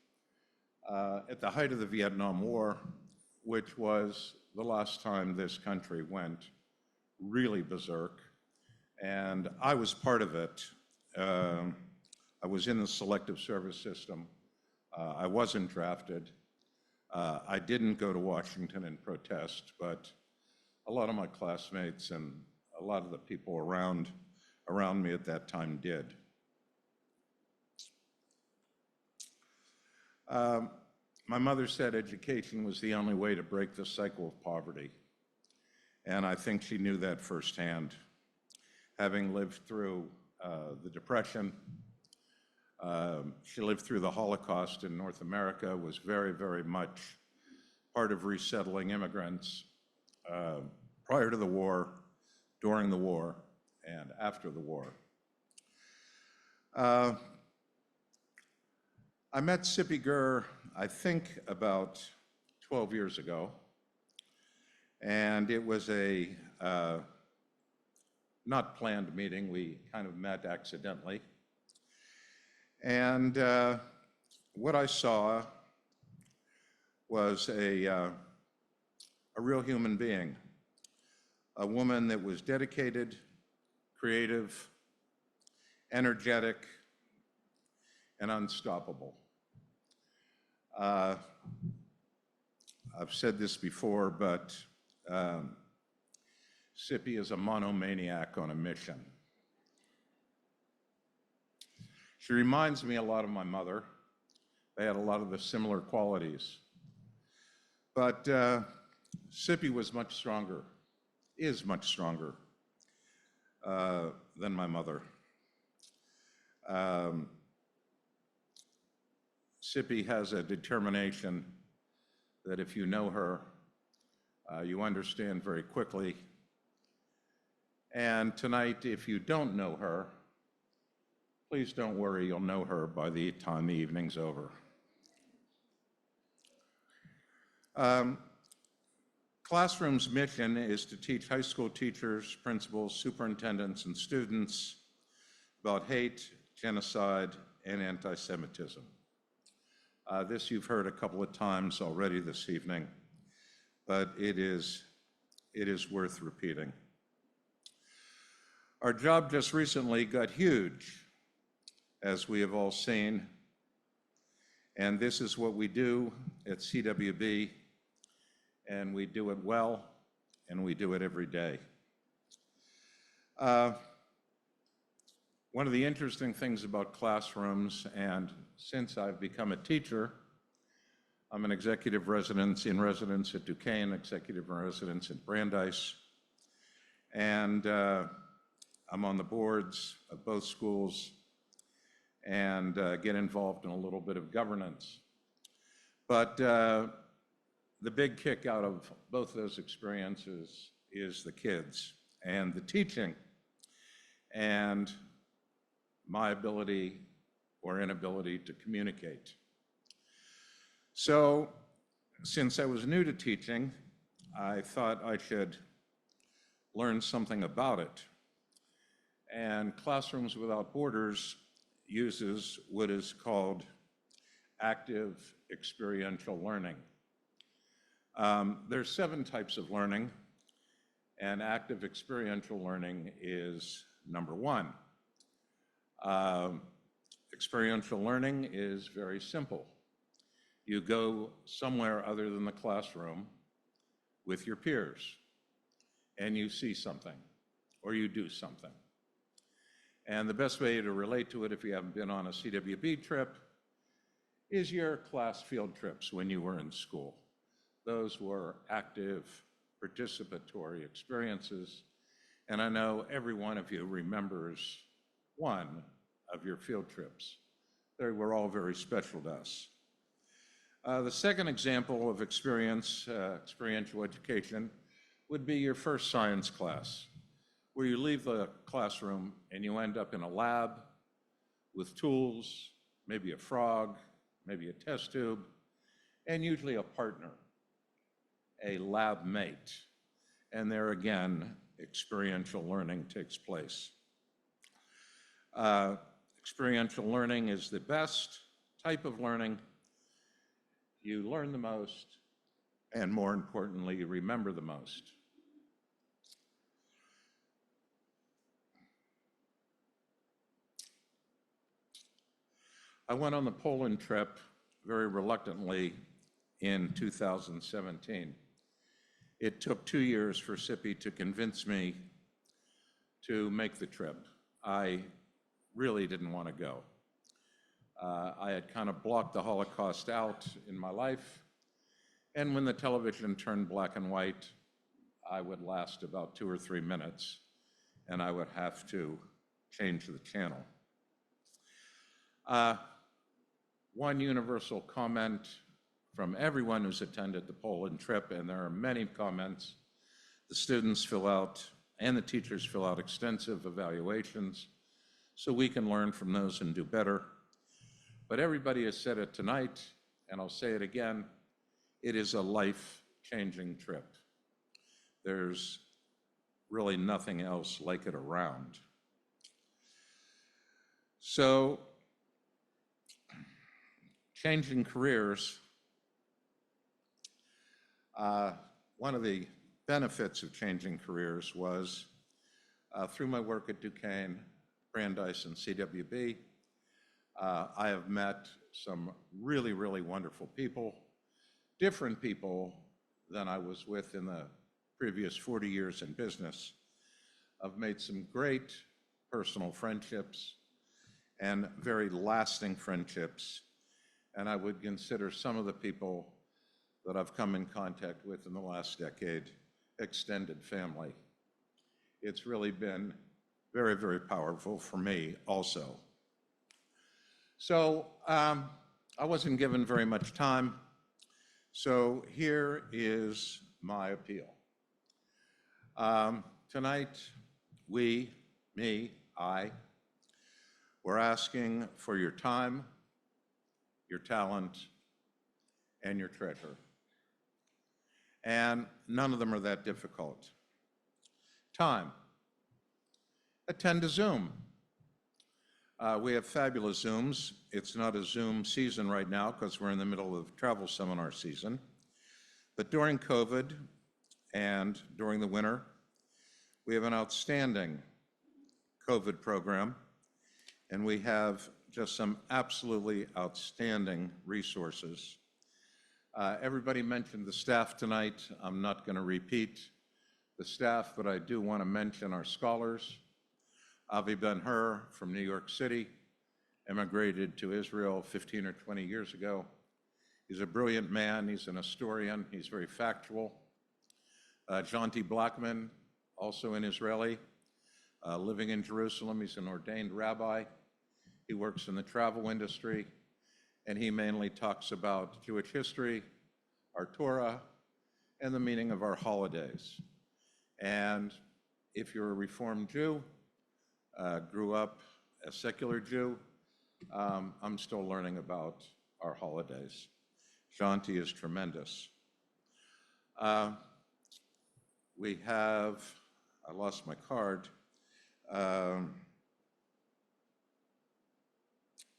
at the height of the Vietnam War, which was the last time this country went really berserk. And I was part of it. I was in the selective service system. I wasn't drafted. I didn't go to Washington and protest, but a lot of my classmates and a a lot of the people around me at that time did. My mother said education was the only way to break the cycle of poverty, and I think she knew that firsthand. Having lived through the Depression, she lived through the Holocaust in North America, was very, very much part of resettling immigrants prior to the war, during the war, and after the war. I met Sippy Gurr, I think, about 12 years ago, and it was a not planned meeting. We kind of met accidentally. And what I saw was a real human being, a woman that was dedicated, creative, energetic, and unstoppable. I've said this before, but Sippy is a monomaniac on a mission. She reminds me a lot of my mother. They had a lot of the similar qualities. But Sippy was much stronger, is much stronger than my mother. Sippy has a determination that if you know her, you understand very quickly. And tonight, if you don't know her, please don't worry, you'll know her by the time the evening's over. Classroom's mission is to teach high school teachers, principals, superintendents, and students about hate, genocide, and anti-Semitism. This you've heard a couple of times already this evening, but it is worth repeating. Our job just recently got huge, as we have all seen, and this is what we do at CWB, and we do it well, and we do it every day. One of the interesting things about classrooms, and since I've become a teacher, I'm an executive in residence at Duquesne, executive in residence at Brandeis, and I'm on the boards of both schools and get involved in a little bit of governance. But the big kick out of both those experiences is the kids and the teaching and my ability or inability to communicate. So, since I was new to teaching, I thought I should learn something about it. And Classrooms Without Borders uses what is called active experiential learning. There's 7 types of learning, and active experiential learning is number 1. Experiential learning is very simple. You go somewhere other than the classroom with your peers, and you see something, or you do something. And the best way to relate to it, if you haven't been on a CWB trip, is your class field trips when you were in school. Those were active, participatory experiences, and I know every one of you remembers one of your field trips. They were all very special to us. The second example of experiential education would be your first science class, where you leave the classroom and you end up in a lab with tools, maybe a frog, maybe a test tube, and usually a partner, a lab mate. And there again, experiential learning takes place. Experiential learning is the best type of learning. You learn the most, and more importantly, you remember the most. I went on the Poland trip very reluctantly in 2017. It took 2 years for Sippy to convince me to make the trip. I really didn't want to go. I had kind of blocked the Holocaust out in my life, and when the television turned black and white, I would last about 2 or 3 minutes, and I would have to change the channel. One universal comment from everyone who's attended the Poland trip, and there are many comments, the students fill out and the teachers fill out extensive evaluations so we can learn from those and do better. But everybody has said it tonight, and I'll say it again, it is a life-changing trip. There's really nothing else like it around. So, changing careers, one of the benefits of changing careers was through my work at Duquesne, Brandeis, and CWB, I have met some really, really wonderful people, different people than I was with in the previous 40 years in business. I've made some great personal friendships and very lasting friendships, and I would consider some of the people that I've come in contact with in the last decade extended family. It's really been very, very powerful for me also. So I wasn't given very much time, so here is my appeal. Tonight, we're asking for your time, your talent, and your treasure. And none of them are that difficult. Time. Attend a Zoom. We have fabulous Zooms. It's not a Zoom season right now because we're in the middle of travel seminar season. But during COVID and during the winter, we have an outstanding COVID program, and we have just some absolutely outstanding resources. Everybody mentioned the staff tonight. I'm not going to repeat the staff, but I do want to mention our scholars. Avi Ben-Hur from New York City immigrated to Israel 15 or 20 years ago. He's a brilliant man. He's an historian. He's very factual. Jonty Blackman, also an Israeli, living in Jerusalem. He's an ordained rabbi. He works in the travel industry, and he mainly talks about Jewish history, our Torah, and the meaning of our holidays. And if you're a Reformed Jew, grew up a secular Jew, I'm still learning about our holidays. Jonty is tremendous. We have, I lost my card,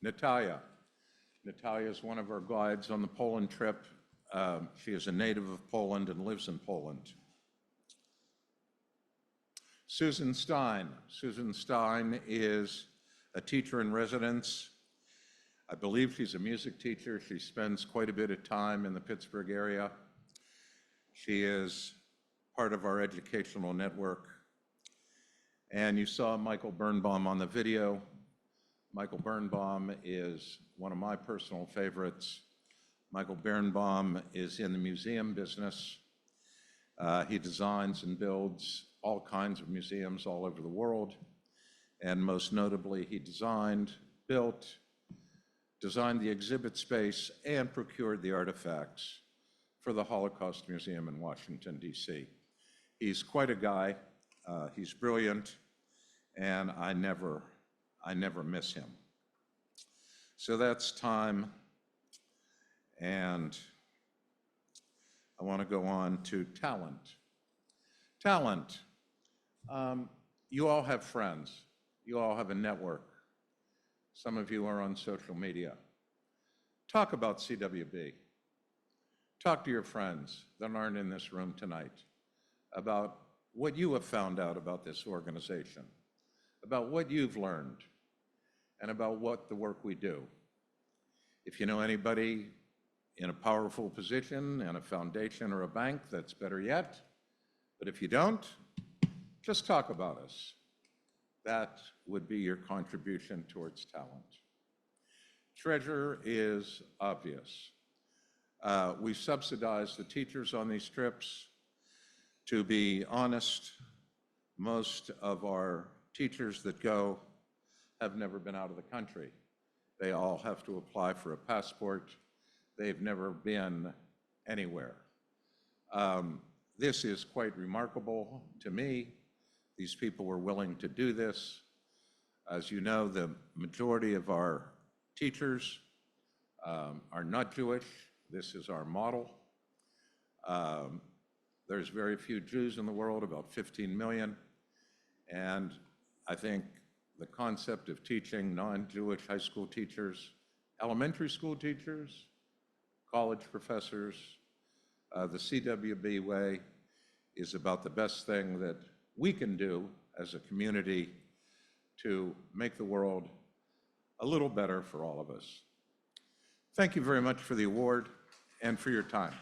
Natalia. Natalia is one of our guides on the Poland trip. She is a native of Poland and lives in Poland. Susan Stein. Susan Stein is a teacher in residence. I believe she's a music teacher. She spends quite a bit of time in the Pittsburgh area. She is part of our educational network. And you saw Michael Birnbaum on the video. Michael Birnbaum is one of my personal favorites. Michael Birnbaum is in the museum business. He designs and builds all kinds of museums all over the world. And most notably, he designed the exhibit space and procured the artifacts for the Holocaust Museum in Washington, D.C. He's quite a guy. He's brilliant, and I never miss him. So that's time, and I want to go on to talent. Talent. You all have friends. You all have a network. Some of you are on social media. Talk about CWB. Talk to your friends that aren't in this room tonight about what you have found out about this organization, about what you've learned, and about what the work we do. If you know anybody in a powerful position in a foundation or a bank, that's better yet. But if you don't, just talk about us. that would be your contribution towards talent. Treasure is obvious. We subsidize the teachers on these trips. To be honest, most of our teachers that go have never been out of the country. They all have to apply for a passport. They've never been anywhere. This is quite remarkable to me. These people were willing to do this. As you know, the majority of our teachers are not Jewish. This is our model. There's very few Jews in the world, about 15 million. And I think the concept of teaching non-Jewish high school teachers, elementary school teachers, college professors, the CWB way is about the best thing that we can do as a community to make the world a little better for all of us. Thank you very much for the award and for your time.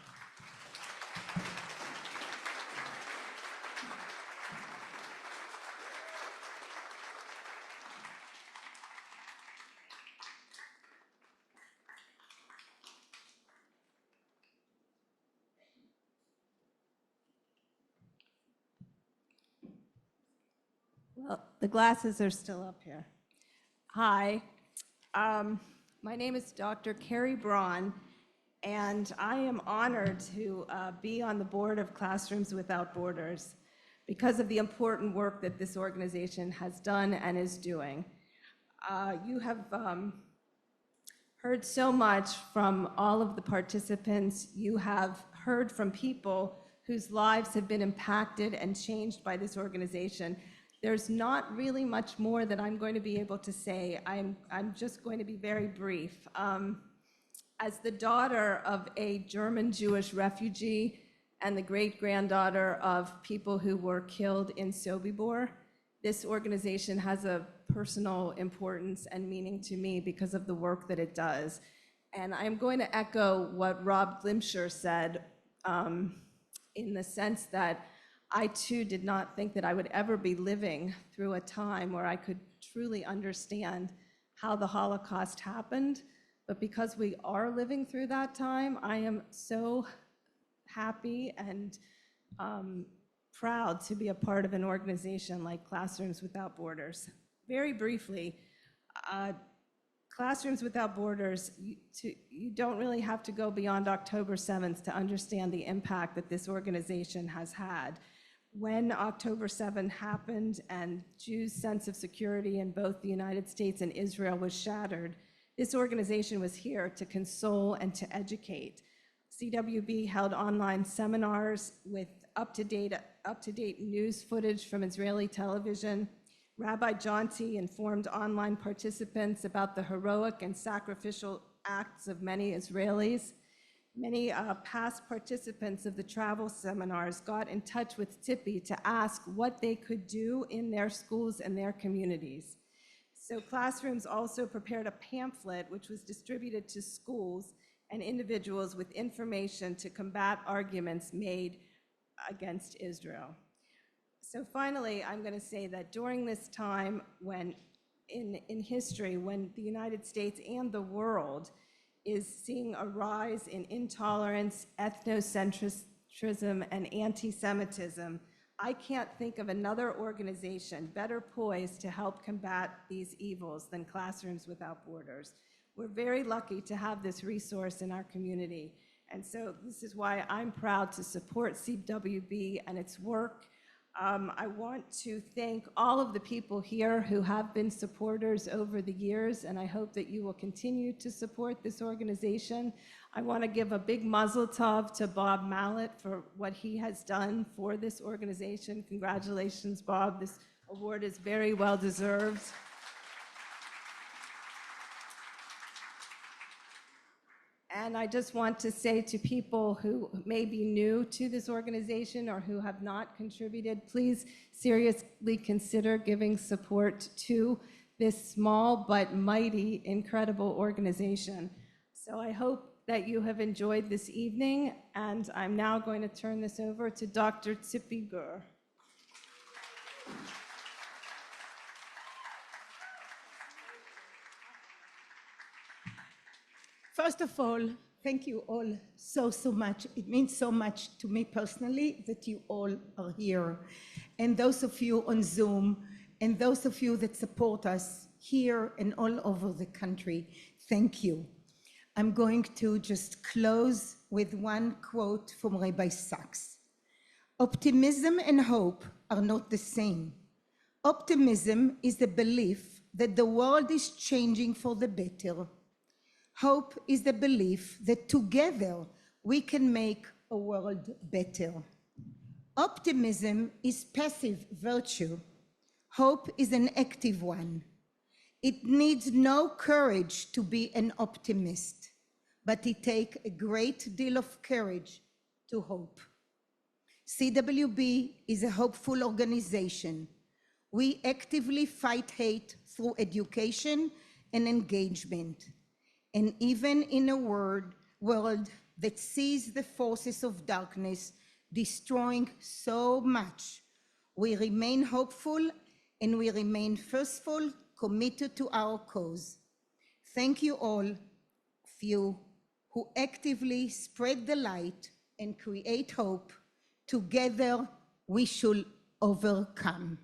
Well, the glasses are still up here. Hi, my name is Dr. Carrie Braun, and I am honored to be on the board of Classrooms Without Borders because of the important work that this organization has done and is doing. You have heard so much from all of the participants. You have heard from people whose lives have been impacted and changed by this organization. There's not really much more that I'm going to be able to say. I'm just going to be very brief. As the daughter of a German Jewish refugee and the great-granddaughter of people who were killed in Sobibor, this organization has a personal importance and meaning to me because of the work that it does. And I'm going to echo what Rob Glimsher said in the sense that I too did not think that I would ever be living through a time where I could truly understand how the Holocaust happened. But because we are living through that time, I am so happy and proud to be a part of an organization like Classrooms Without Borders. Very briefly, Classrooms Without Borders, you don't really have to go beyond October 7th to understand the impact that this organization has had. When October 7 happened and Jews' sense of security in both the United States and Israel was shattered, this organization was here to console and to educate. CWB held online seminars with up-to-date news footage from Israeli television. Rabbi Jonty informed online participants about the heroic and sacrificial acts of many Israelis. Many past participants of the travel seminars got in touch with Tippy to ask what they could do in their schools and their communities. So Classrooms also prepared a pamphlet which was distributed to schools and individuals with information to combat arguments made against Israel. So finally, I'm going to say that during this time when in history, when the United States and the world is seeing a rise in intolerance, ethnocentrism, and anti-Semitism, I can't think of another organization better poised to help combat these evils than Classrooms Without Borders. We're very lucky to have this resource in our community. And so this is why I'm proud to support CWB and its work. I want to thank all of the people here who have been supporters over the years, and I hope that you will continue to support this organization. I want to give a big mazel tov to Bob Mallet for what he has done for this organization. Congratulations, Bob. This award is very well deserved. And I just want to say to people who may be new to this organization or who have not contributed, please seriously consider giving support to this small but mighty, incredible organization. So I hope that you have enjoyed this evening, and I'm now going to turn this over to Dr. Tzipi Gur. First of all, thank you all so much. It means so much to me personally that you all are here. And those of you on Zoom, and those of you that support us here and all over the country, thank you. I'm going to just close with one quote from Rabbi Sachs. Optimism and hope are not the same. Optimism is the belief that the world is changing for the better. Hope is the belief that together we can make a world better. Optimism is passive virtue. Hope is an active one. It needs no courage to be an optimist, but it takes a great deal of courage to hope. CWB is a hopeful organization. We actively fight hate through education and engagement. And even in a world that sees the forces of darkness destroying so much, we remain hopeful and we remain forceful, committed to our cause. Thank you all of you who actively spread the light and create hope. Together we shall overcome.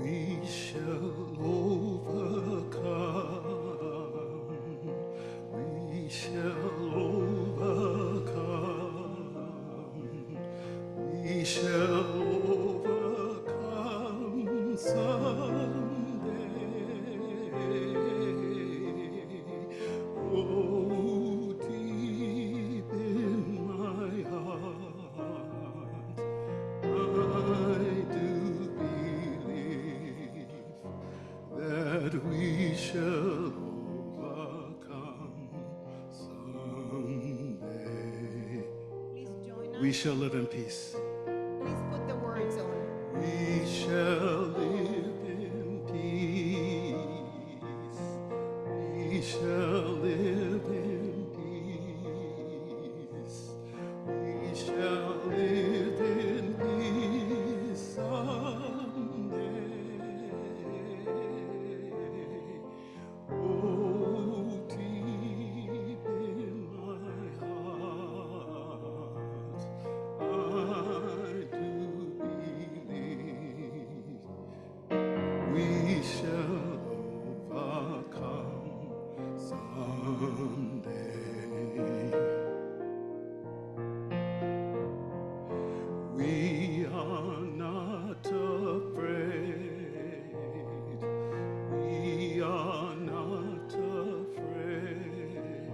We shall overcome. We shall overcome. We shall overcome someday. Oh, deep in my heart, I do that we shall overcome someday. We shall live in peace. Please put the words on. We shall live in peace. We shall live in peace. We shall live in peace someday. Oh, deep in my heart, I do believe we shall overcome someday. We are not afraid. We are not afraid.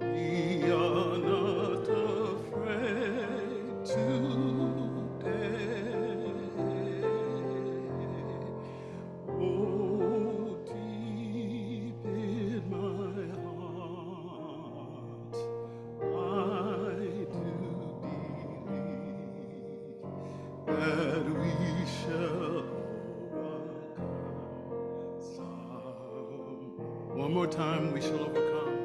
We are not afraid today. Oh, deep in my heart, I do believe that we shall overcome some. One more time, we shall overcome.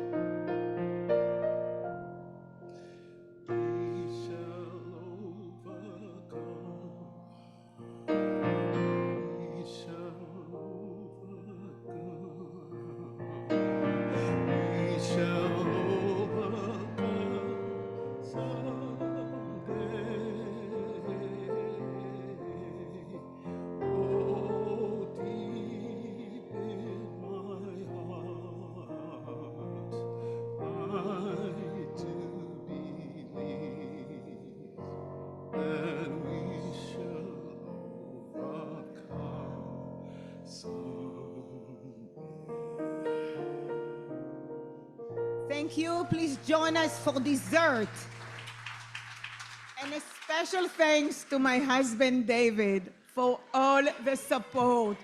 We shall overcome. We shall overcome. We shall overcome someday. Oh, deep in my heart, I do believe that we shall overcome someday. Thank you. Please join us for dessert. Special thanks to my husband, David, for all the support